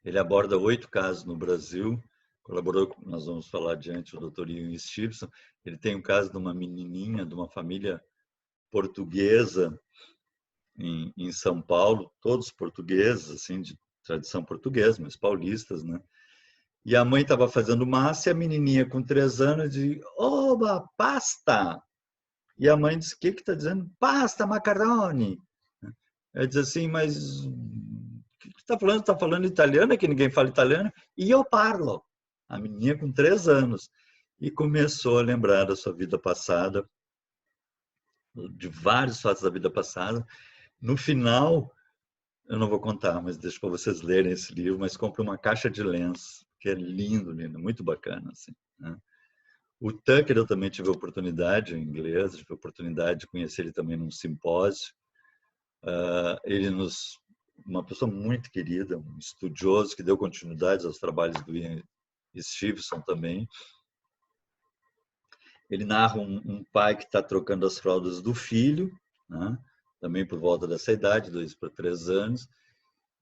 Ele aborda 8 casos no Brasil, colaborou, nós vamos falar adiante, o Dr. Ian Stevenson. Ele tem um caso de uma menininha, de uma família portuguesa em São Paulo, todos portugueses, assim, de tradição portuguesa, mas paulistas, né? E a mãe estava fazendo massa e a menininha com 3 anos disse, oba, pasta! E a mãe disse, o que está dizendo? Pasta, macarrone! Ela diz assim, mas o que está falando? Está falando italiano, que ninguém fala italiano? E eu parlo. A menininha com 3 anos. E começou a lembrar da sua vida passada, de vários fatos da vida passada. No final, eu não vou contar, mas deixo para vocês lerem esse livro, mas compre uma caixa de lenços, que é lindo, lindo, muito bacana, assim, né? O Tucker eu também tive a oportunidade, em inglês, tive a oportunidade de conhecer ele também num simpósio. Uma pessoa muito querida, um estudioso que deu continuidade aos trabalhos do Ian Stevenson também. Ele narra um pai que está trocando as fraldas do filho, né? Também por volta dessa idade, 2 para 3 anos,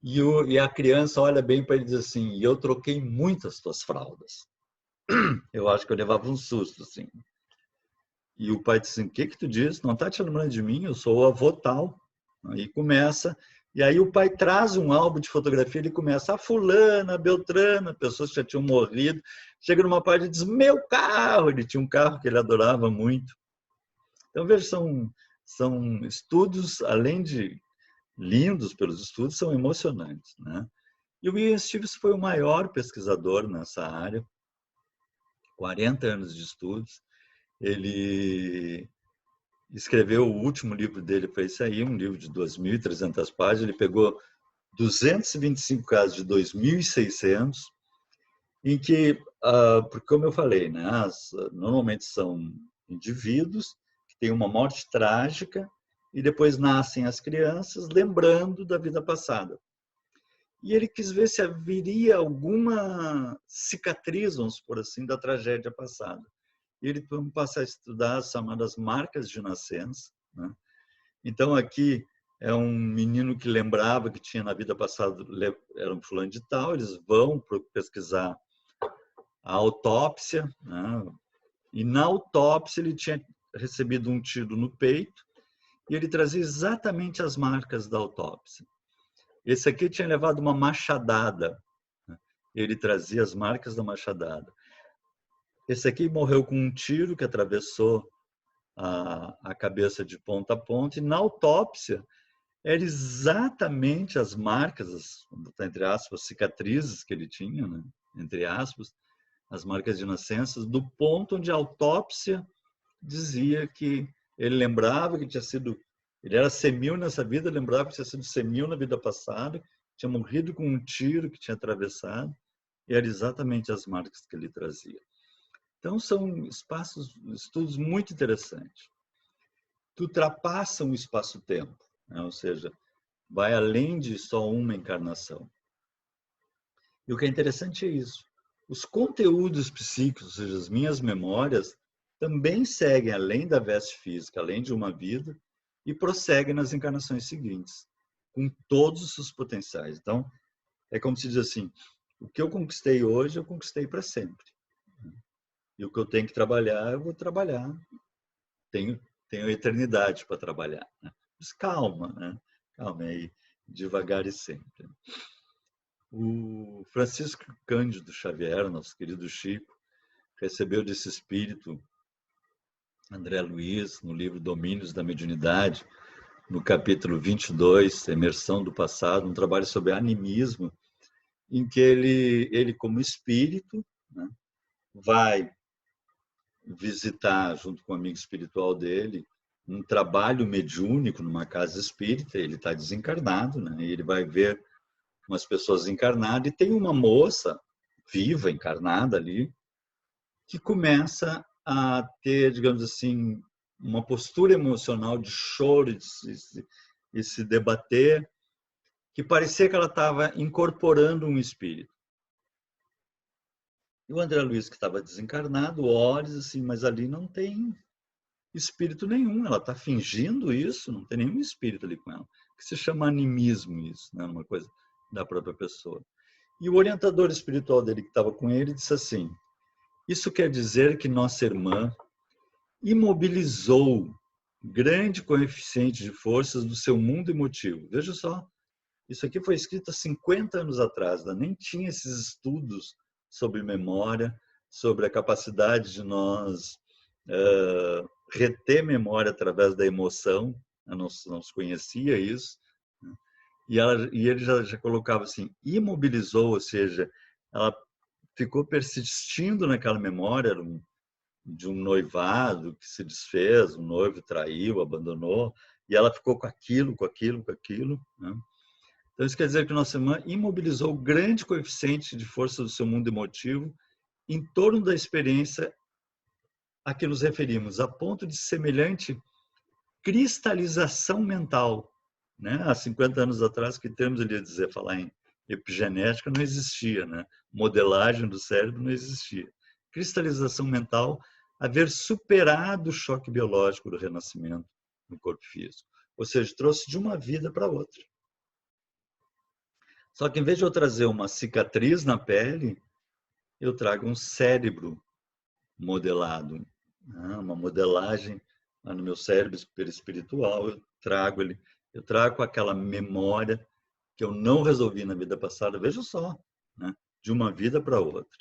e a criança olha bem para ele e diz assim, eu troquei muitas tuas fraldas. Eu acho que eu levava um susto, assim. E o pai diz assim, o que tu diz? Não está te lembrando de mim? Eu sou o avô tal. Aí começa, e aí o pai traz um álbum de fotografia, ele começa, a fulana, a beltrana, pessoas que já tinham morrido. Chega numa parte e diz, meu carro! Ele tinha um carro que ele adorava muito. Então, veja, são estudos, além de lindos pelos estudos, são emocionantes, né? E o Ian Stevenson foi o maior pesquisador nessa área, 40 anos de estudos. Ele escreveu o último livro dele, foi esse aí, um livro de 2.300 páginas. Ele pegou 225 casos de 2.600, em que, porque como eu falei, né, normalmente são indivíduos que têm uma morte trágica e depois nascem as crianças lembrando da vida passada. E ele quis ver se haveria alguma cicatriz, vamos por assim, da tragédia passada. E ele passa a estudar as chamadas marcas de nascença, né? Então, aqui é um menino que lembrava que tinha na vida passada, era um fulano de tal, eles vão pesquisar a autópsia, né? E na autópsia ele tinha recebido um tiro no peito e ele trazia exatamente as marcas da autópsia. Esse aqui tinha levado uma machadada, né? Ele trazia as marcas da machadada. Esse aqui morreu com um tiro que atravessou a cabeça de ponta a ponta, e na autópsia eram exatamente as marcas, entre aspas, cicatrizes que ele tinha, né? Entre aspas, as marcas de nascença, do ponto onde a autópsia dizia que ele lembrava que tinha sido, ele era senil nessa vida, lembrava que tinha sido senil na vida passada, tinha morrido com um tiro que tinha atravessado, e eram exatamente as marcas que ele trazia. Então, são estudos muito interessantes, que ultrapassam o espaço-tempo, né? Ou seja, vai além de só uma encarnação. E o que é interessante é isso. Os conteúdos psíquicos, ou seja, as minhas memórias, também seguem além da veste física, além de uma vida, e prosseguem nas encarnações seguintes, com todos os seus potenciais. Então, é como se diz assim, o que eu conquistei hoje, eu conquistei para sempre. E o que eu tenho que trabalhar, eu vou trabalhar. Tenho a eternidade para trabalhar, né? Mas calma, né? Calma aí, devagar e sempre. O Francisco Cândido Xavier, nosso querido Chico, recebeu desse espírito André Luiz, no livro Domínios da Mediunidade, no capítulo 22, Emersão do Passado, um trabalho sobre animismo, em que ele como espírito, né, vai visitar, junto com o amigo espiritual dele, um trabalho mediúnico numa casa espírita. Ele está desencarnado, né? E ele vai ver umas pessoas encarnadas, e tem uma moça viva, encarnada ali, que começa a ter, digamos assim, uma postura emocional de choro e se debater, que parecia que ela estava incorporando um espírito. E o André Luiz, que estava desencarnado, olha assim, mas ali não tem espírito nenhum, ela está fingindo isso, não tem nenhum espírito ali com ela, que se chama animismo isso, né? Uma coisa da própria pessoa. E o orientador espiritual dele, que estava com ele, disse assim, isso quer dizer que nossa irmã imobilizou grande coeficiente de forças do seu mundo emotivo. Veja só, isso aqui foi escrito há 50 anos atrás, né? Nem tinha esses estudos sobre memória, sobre a capacidade de nós reter memória através da emoção, não se conhecia isso, né? E ele já colocava assim, imobilizou, ou seja, ela ficou persistindo naquela memória de um noivado que se desfez, o noivo traiu, abandonou, e ela ficou com aquilo, né? Então, isso quer dizer que nossa irmã imobilizou o grande coeficiente de força do seu mundo emotivo em torno da experiência a que nos referimos, a ponto de semelhante cristalização mental, né? Há 50 anos atrás, que termos ele ia dizer, falar em epigenética não existia, né? Modelagem do cérebro não existia. Cristalização mental, haver superado o choque biológico do renascimento no corpo físico. Ou seja, trouxe de uma vida para outra. Só que em vez de eu trazer uma cicatriz na pele, eu trago um cérebro modelado, né? Uma modelagem no meu cérebro espiritual, eu trago aquela memória que eu não resolvi na vida passada, veja só, né? De uma vida para outra.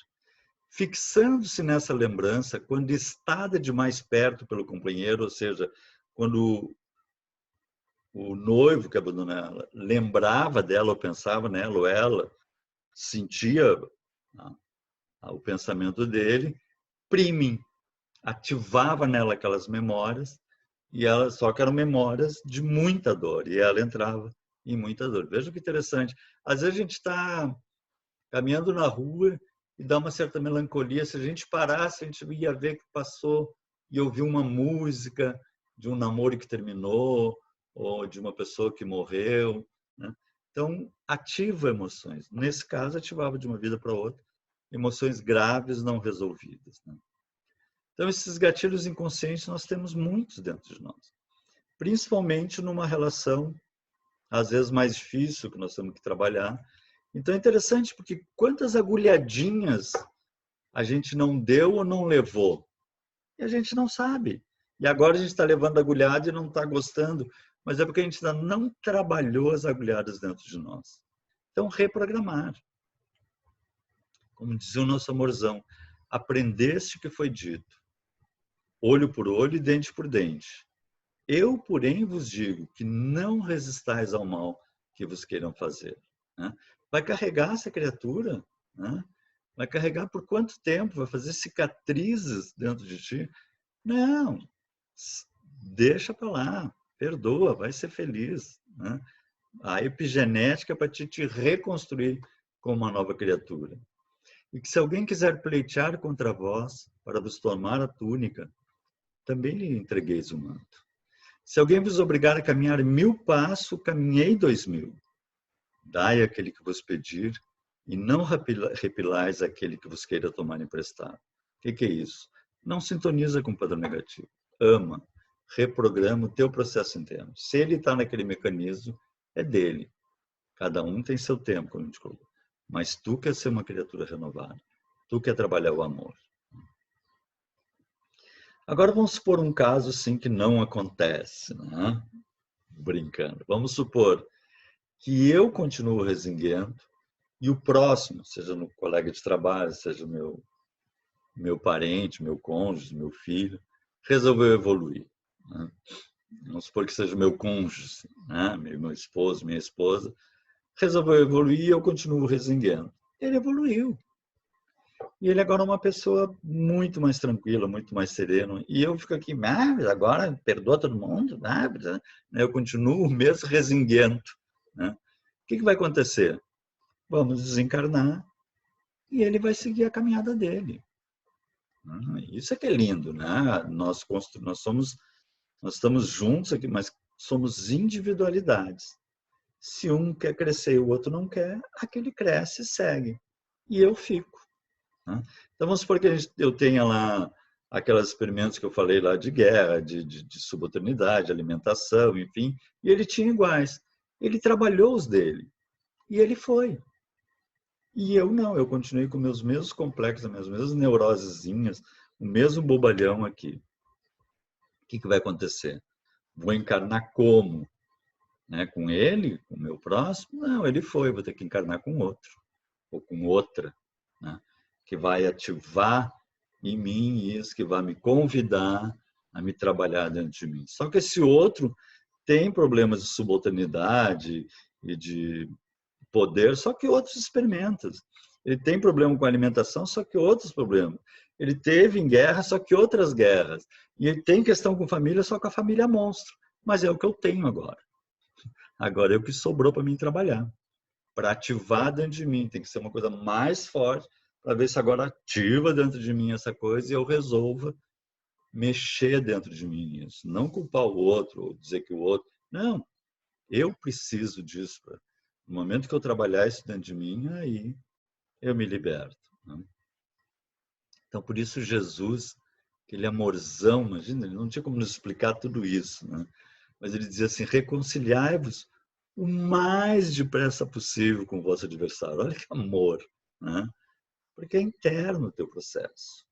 Fixando-se nessa lembrança, quando estada de mais perto pelo companheiro, ou seja, quando o noivo que abandonou ela lembrava dela, ou pensava nela, ou ela sentia o pensamento dele, primem, ativava nela aquelas memórias, e ela, só que eram memórias de muita dor, e ela entrava em muita dor. Veja que interessante. Às vezes a gente está caminhando na rua e dá uma certa melancolia. Se a gente parasse, a gente ia ver que passou e ouviu uma música de um namoro que terminou, ou de uma pessoa que morreu, né? Então, ativa emoções. Nesse caso, ativava de uma vida para outra emoções graves não resolvidas, né? Então, esses gatilhos inconscientes nós temos muitos dentro de nós, principalmente numa relação, às vezes, mais difícil que nós temos que trabalhar. Então, é interessante porque quantas agulhadinhas a gente não deu ou não levou, e a gente não sabe. E agora a gente está levando agulhada e não está gostando, mas é porque a gente ainda não trabalhou as agulhadas dentro de nós. Então, reprogramar. Como dizia o nosso amorzão, aprendeste o que foi dito, olho por olho e dente por dente. Eu, porém, vos digo que não resistais ao mal que vos queiram fazer. Né? Vai carregar essa criatura, né? Vai carregar por quanto tempo? Vai fazer cicatrizes dentro de ti? Não, deixa para lá, perdoa, vai ser feliz. Né? A epigenética é para te reconstruir como uma nova criatura. E que se alguém quiser pleitear contra vós, para vos tomar a túnica, também lhe entregueis o manto. Se alguém vos obrigar a caminhar 1000 passos, caminhei 2000. Dai aquele que vos pedir, e não repilais aquele que vos queira tomar emprestado. O que é isso? Não sintoniza com o padrão negativo. Ama, reprograma o teu processo interno. Se ele está naquele mecanismo, é dele. Cada um tem seu tempo, como a gente colocou. Mas tu quer ser uma criatura renovada. Tu quer trabalhar o amor. Agora vamos supor um caso assim que não acontece, né? Brincando. Vamos supor que eu continuo resinguento e o próximo, seja no colega de trabalho, seja meu parente, meu cônjuge, meu filho, resolveu evoluir. Né? Vamos supor que seja meu cônjuge, né? Meu esposo, minha esposa, resolveu evoluir e eu continuo resinguendo. Ele evoluiu. E ele agora é uma pessoa muito mais tranquila, muito mais sereno. E eu fico aqui, agora perdoa todo mundo, eu continuo mesmo resinguento. Né? O que vai acontecer? Vamos desencarnar e ele vai seguir a caminhada dele. Isso é que é lindo, né? Nós estamos juntos aqui, mas somos individualidades. Se um quer crescer e o outro não quer, aquele cresce e segue. E eu fico. Né? Então, vamos supor que eu tenha lá aqueles experimentos que eu falei lá de guerra, de subalternidade, alimentação, enfim, e ele tinha iguais. Ele trabalhou os dele e ele foi. E eu não, eu continuei com meus mesmos complexos, as minhas mesmas neurosezinhas, o mesmo bobalhão aqui. O que vai acontecer? Vou encarnar como? Né? Com ele? Com o meu próximo? Não, ele foi, vou ter que encarnar com outro, ou com outra, né? Que vai ativar em mim isso, que vai me convidar a me trabalhar dentro de mim. Só que esse outro tem problemas de subalternidade e de poder, só que outros experimentos. Ele tem problema com a alimentação, só que outros problemas. Ele teve em guerra, só que outras guerras. E ele tem questão com família, só que a família é monstro. Mas é o que eu tenho agora. Agora é o que sobrou para mim trabalhar. Para ativar dentro de mim. Tem que ser uma coisa mais forte para ver se agora ativa dentro de mim essa coisa e eu resolva mexer dentro de mim isso. Não culpar o outro, ou dizer que o outro... Não, eu preciso disso. No momento que eu trabalhar isso dentro de mim, aí eu me liberto. Né? Então, por isso Jesus, aquele amorzão, imagina, ele não tinha como nos explicar tudo isso. Né? Mas ele dizia assim, reconciliai-vos o mais depressa possível com o vosso adversário. Olha que amor. Né? Porque é interno o teu processo.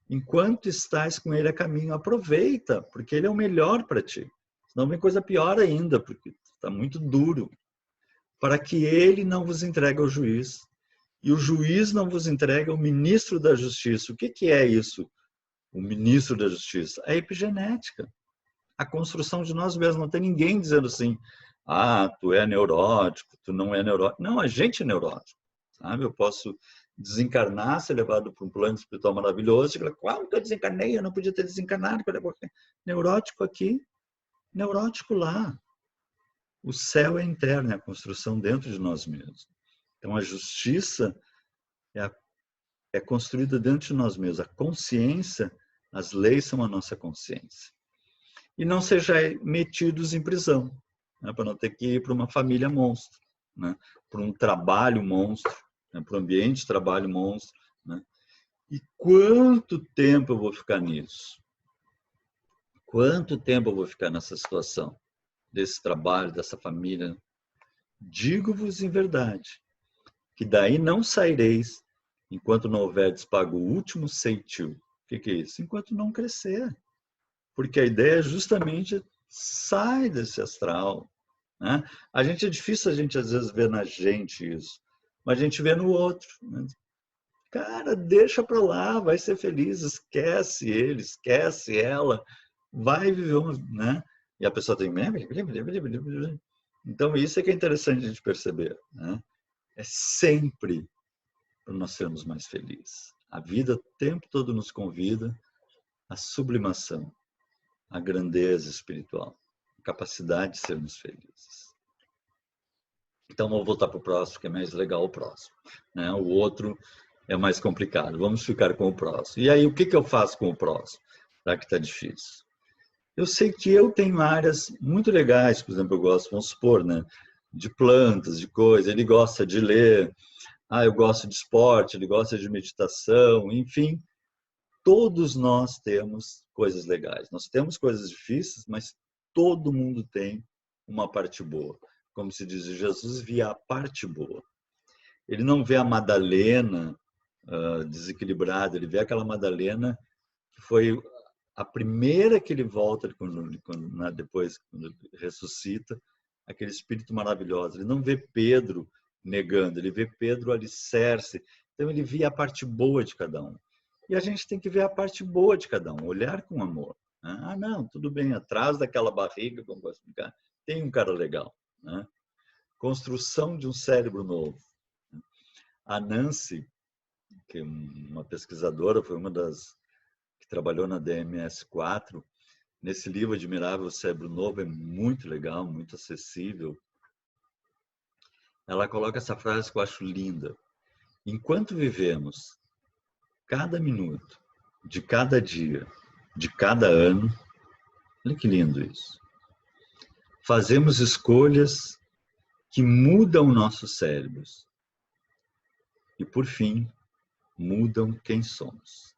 Enquanto estás com ele a caminho, aproveita, porque ele é o melhor para ti. Senão vem coisa pior ainda, porque está muito duro. Para que ele não vos entregue ao juiz. E o juiz não vos entregue ao ministro da justiça. O que é isso? O ministro da justiça? A epigenética. A construção de nós mesmos. Não tem ninguém dizendo assim, tu é neurótico, tu não é neurótico. Não, a gente é neurótico. Sabe? Eu posso desencarnar, ser levado para um plano espiritual maravilhoso, e falar, qual que eu desencarnei? Eu não podia ter desencarnado. Neurótico aqui, neurótico lá. O céu é interno, é a construção dentro de nós mesmos. Então, a justiça é construída dentro de nós mesmos. A consciência, as leis são a nossa consciência. e não sejais metidos em prisão, né? Para não ter que ir para uma família monstro, né? Para um trabalho monstro, né? Para um ambiente de trabalho monstro, né? E quanto tempo eu vou ficar nisso? Quanto tempo eu vou ficar nessa situação, desse trabalho, dessa família? Digo-vos em verdade, que daí não saireis enquanto não houverdes pago o último ceitil. O que é isso? Enquanto não crescer. Porque a ideia é justamente sai desse astral, né? A gente é difícil a gente às vezes ver na gente isso, mas a gente vê no outro, né? Cara, deixa para lá, vai ser feliz, esquece ele, esquece ela, vai viver, né? E a pessoa tem... Então, isso é que é interessante a gente perceber, né? É sempre para nós sermos mais felizes. A vida o tempo todo nos convida à sublimação, à grandeza espiritual, à capacidade de sermos felizes. Então, vamos voltar para o próximo, que é mais legal o próximo, né? O outro é mais complicado. Vamos ficar com o próximo. E aí, o que eu faço com o próximo? Já que está difícil. Eu sei que eu tenho áreas muito legais, por exemplo, eu gosto, vamos supor, né, de plantas, de coisas. Ele gosta de ler, eu gosto de esporte, ele gosta de meditação, enfim. Todos nós temos coisas legais. Nós temos coisas difíceis, mas todo mundo tem uma parte boa. Como se diz, Jesus via a parte boa. Ele não vê a Madalena desequilibrada, ele vê aquela Madalena que foi a primeira que ele volta depois, quando ressuscita, aquele espírito maravilhoso. Ele não vê Pedro negando, ele vê Pedro alicerce. Então ele via a parte boa de cada um. E a gente tem que ver a parte boa de cada um, olhar com amor. Não, tudo bem, atrás daquela barriga, como posso explicar, tem um cara legal, né? Construção de um cérebro novo. A Nancy, que é uma pesquisadora, foi uma das que trabalhou na DMS-4, nesse livro Admirável Cérebro Novo, é muito legal, muito acessível. Ela coloca essa frase que eu acho linda. Enquanto vivemos cada minuto, de cada dia, de cada ano, olha que lindo isso. Fazemos escolhas que mudam nossos cérebros. E, por fim, mudam quem somos.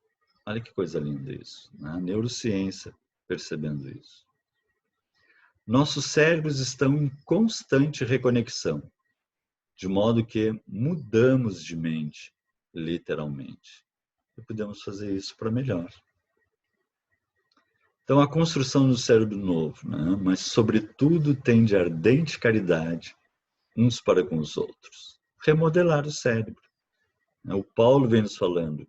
Olha que coisa linda isso, né? A neurociência percebendo isso. Nossos cérebros estão em constante reconexão, de modo que mudamos de mente, literalmente. E podemos fazer isso para melhor. Então, a construção do cérebro novo, né? Mas, sobretudo, tem de ardente caridade uns para com os outros. Remodelar o cérebro. O Paulo vem nos falando,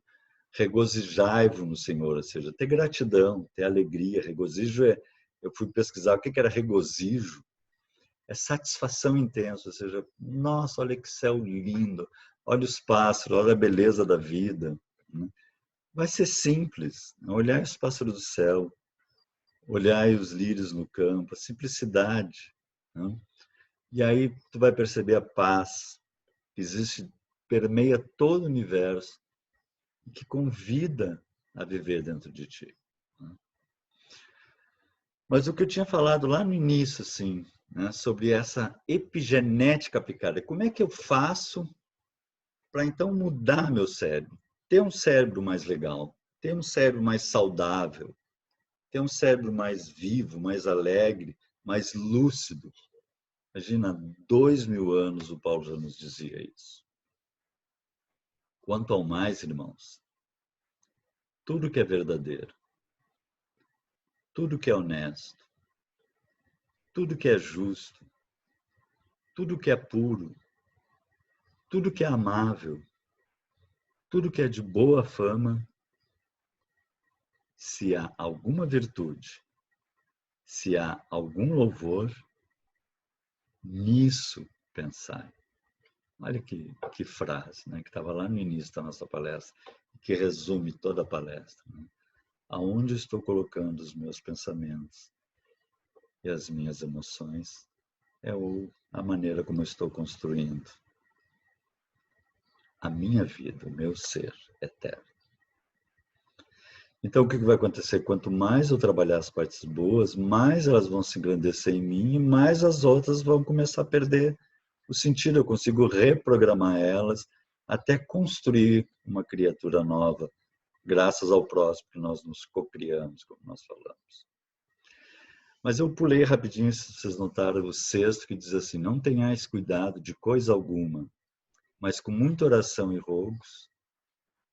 regozijai-vos no Senhor, ou seja, ter gratidão, ter alegria. Regozijo eu fui pesquisar o que era regozijo, é satisfação intensa, ou seja, nossa, olha que céu lindo, olha os pássaros, olha a beleza da vida. Vai ser simples, olhar os pássaros do céu, olhar os lírios no campo, a simplicidade. E aí tu vai perceber a paz que existe, permeia todo o universo, que convida a viver dentro de ti. Mas o que eu tinha falado lá no início, assim, né, sobre essa epigenética aplicada, como é que eu faço para então mudar meu cérebro? Ter um cérebro mais legal, ter um cérebro mais saudável, ter um cérebro mais vivo, mais alegre, mais lúcido. Imagina, 2000 anos o Paulo já nos dizia isso. Quanto ao mais, irmãos, tudo que é verdadeiro, tudo que é honesto, tudo que é justo, tudo que é puro, tudo que é amável, tudo que é de boa fama, se há alguma virtude, se há algum louvor, nisso pensai. Olha que frase, né, que estava lá no início da nossa palestra, que resume toda a palestra. Né? Aonde estou colocando os meus pensamentos e as minhas emoções é a maneira como eu estou construindo a minha vida, o meu ser eterno. Então, o que vai acontecer? Quanto mais eu trabalhar as partes boas, mais elas vão se engrandecer em mim e mais as outras vão começar a perder o sentido. Eu consigo reprogramar elas até construir uma criatura nova, graças ao próximo que nós nos cocriamos, como nós falamos. Mas eu pulei rapidinho, se vocês notaram, o sexto, que diz assim: não tenhais cuidado de coisa alguma, mas com muita oração e rogos,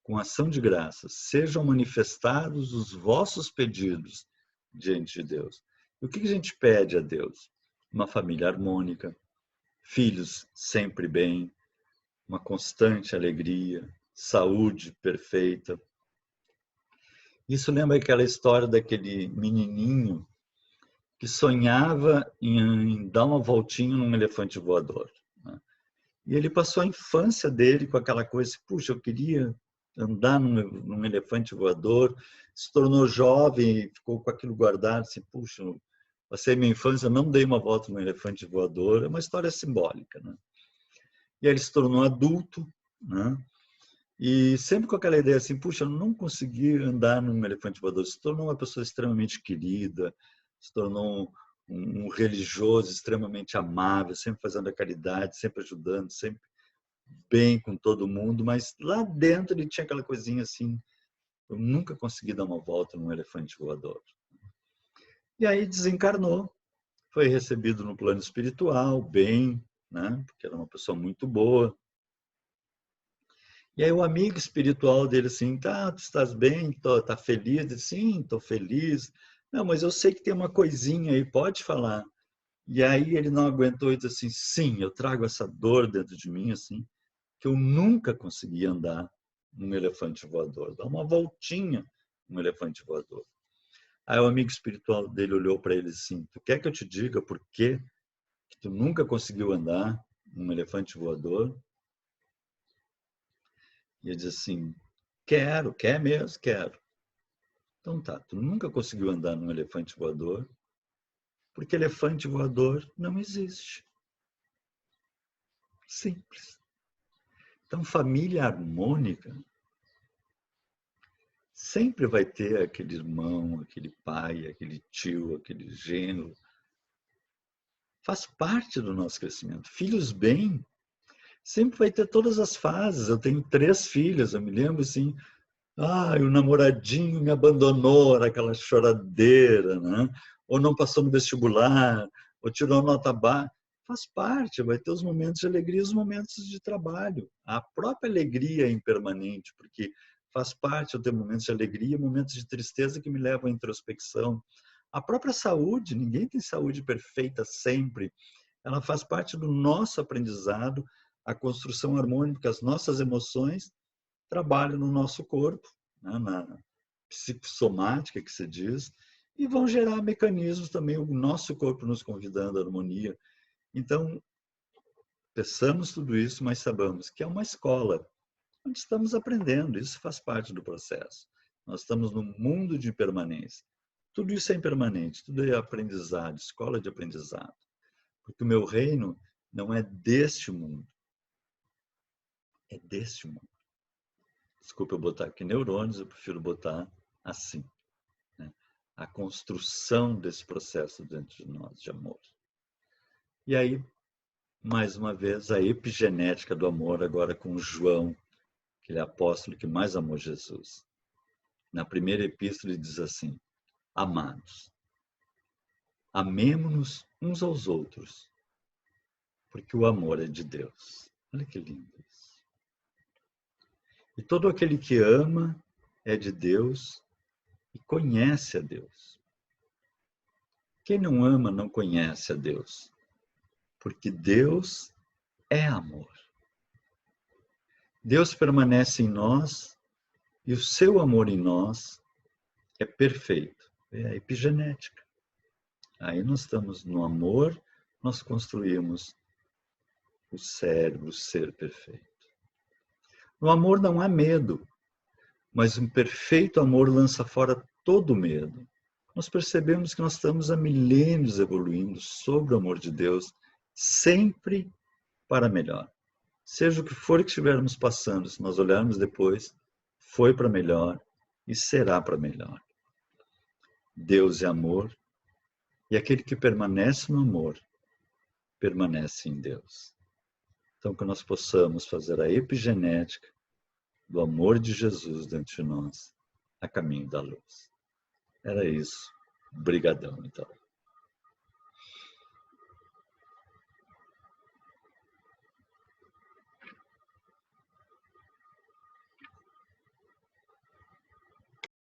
com ação de graças, sejam manifestados os vossos pedidos diante de Deus. E o que a gente pede a Deus? Uma família harmônica, filhos sempre bem, uma constante alegria, saúde perfeita. Isso lembra aquela história daquele menininho que sonhava em dar uma voltinha num elefante voador, né? E ele passou a infância dele com aquela coisa, puxa, eu queria andar num elefante voador, se tornou jovem e ficou com aquilo guardado, assim, puxa, passei minha infância, não dei uma volta num elefante voador, é uma história simbólica, né? E aí ele se tornou adulto, né? E sempre com aquela ideia assim, puxa, eu não consegui andar num elefante voador, se tornou uma pessoa extremamente querida, se tornou um religioso extremamente amável, sempre fazendo a caridade, sempre ajudando, sempre bem com todo mundo, mas lá dentro ele tinha aquela coisinha assim, eu nunca consegui dar uma volta num elefante voador. E aí desencarnou, foi recebido no plano espiritual, bem, né? Porque era uma pessoa muito boa. E aí o amigo espiritual dele assim, tá, tu estás bem? Tá feliz? Ele, sim, estou feliz. Não, mas eu sei que tem uma coisinha aí, pode falar. E aí ele não aguentou e disse assim, sim, eu trago essa dor dentro de mim, assim, que eu nunca consegui andar num elefante voador, dar uma voltinha num elefante voador. Aí o amigo espiritual dele olhou para ele assim, tu quer que eu te diga por que tu nunca conseguiu andar num elefante voador? E ele disse assim, quero, quer mesmo? Quero. Então tá, tu nunca conseguiu andar num elefante voador, porque elefante voador não existe. Simples. Então, família harmônica sempre vai ter aquele irmão, aquele pai, aquele tio, aquele genro. Faz parte do nosso crescimento. Filhos bem, sempre vai ter todas as fases. Eu tenho 3 filhas, eu me lembro assim, o namoradinho me abandonou, era aquela choradeira, né? Ou não passou no vestibular, ou tirou nota baixa. Faz parte, vai ter os momentos de alegria e os momentos de trabalho. A própria alegria é impermanente, porque faz parte eu ter momentos de alegria, momentos de tristeza que me levam à introspecção. A própria saúde, ninguém tem saúde perfeita sempre. Ela faz parte do nosso aprendizado, a construção harmônica, as nossas emoções trabalham no nosso corpo, né, na psicossomática que se diz, e vão gerar mecanismos também, o nosso corpo nos convidando à harmonia. Então, peçamos tudo isso, mas sabemos que é uma escola onde estamos aprendendo, isso faz parte do processo. Nós estamos num mundo de impermanência. Tudo isso é impermanente, tudo é aprendizado, escola de aprendizado. Porque o meu reino não é deste mundo, é deste mundo. Desculpa eu botar aqui neurônios, eu prefiro botar assim, né? A construção desse processo dentro de nós, de amor. E aí, mais uma vez, a epigenética do amor, agora com João, aquele apóstolo que mais amou Jesus. Na primeira epístola ele diz assim, amados, amemo-nos uns aos outros, porque o amor é de Deus. Olha que lindo isso. E todo aquele que ama é de Deus e conhece a Deus. Quem não ama não conhece a Deus, porque Deus é amor. Deus permanece em nós e o seu amor em nós é perfeito. É a epigenética. Aí nós estamos no amor, nós construímos o cérebro, o ser perfeito. No amor não há medo, mas um perfeito amor lança fora todo medo. Nós percebemos que nós estamos há milênios evoluindo sobre o amor de Deus, sempre para melhor. Seja o que for que estivermos passando, se nós olharmos depois, foi para melhor, e será para melhor. Deus é amor, e aquele que permanece no amor, permanece em Deus. Então, que nós possamos fazer a epigenética do amor de Jesus dentro de nós, a caminho da luz. Era isso. Brigadão, então.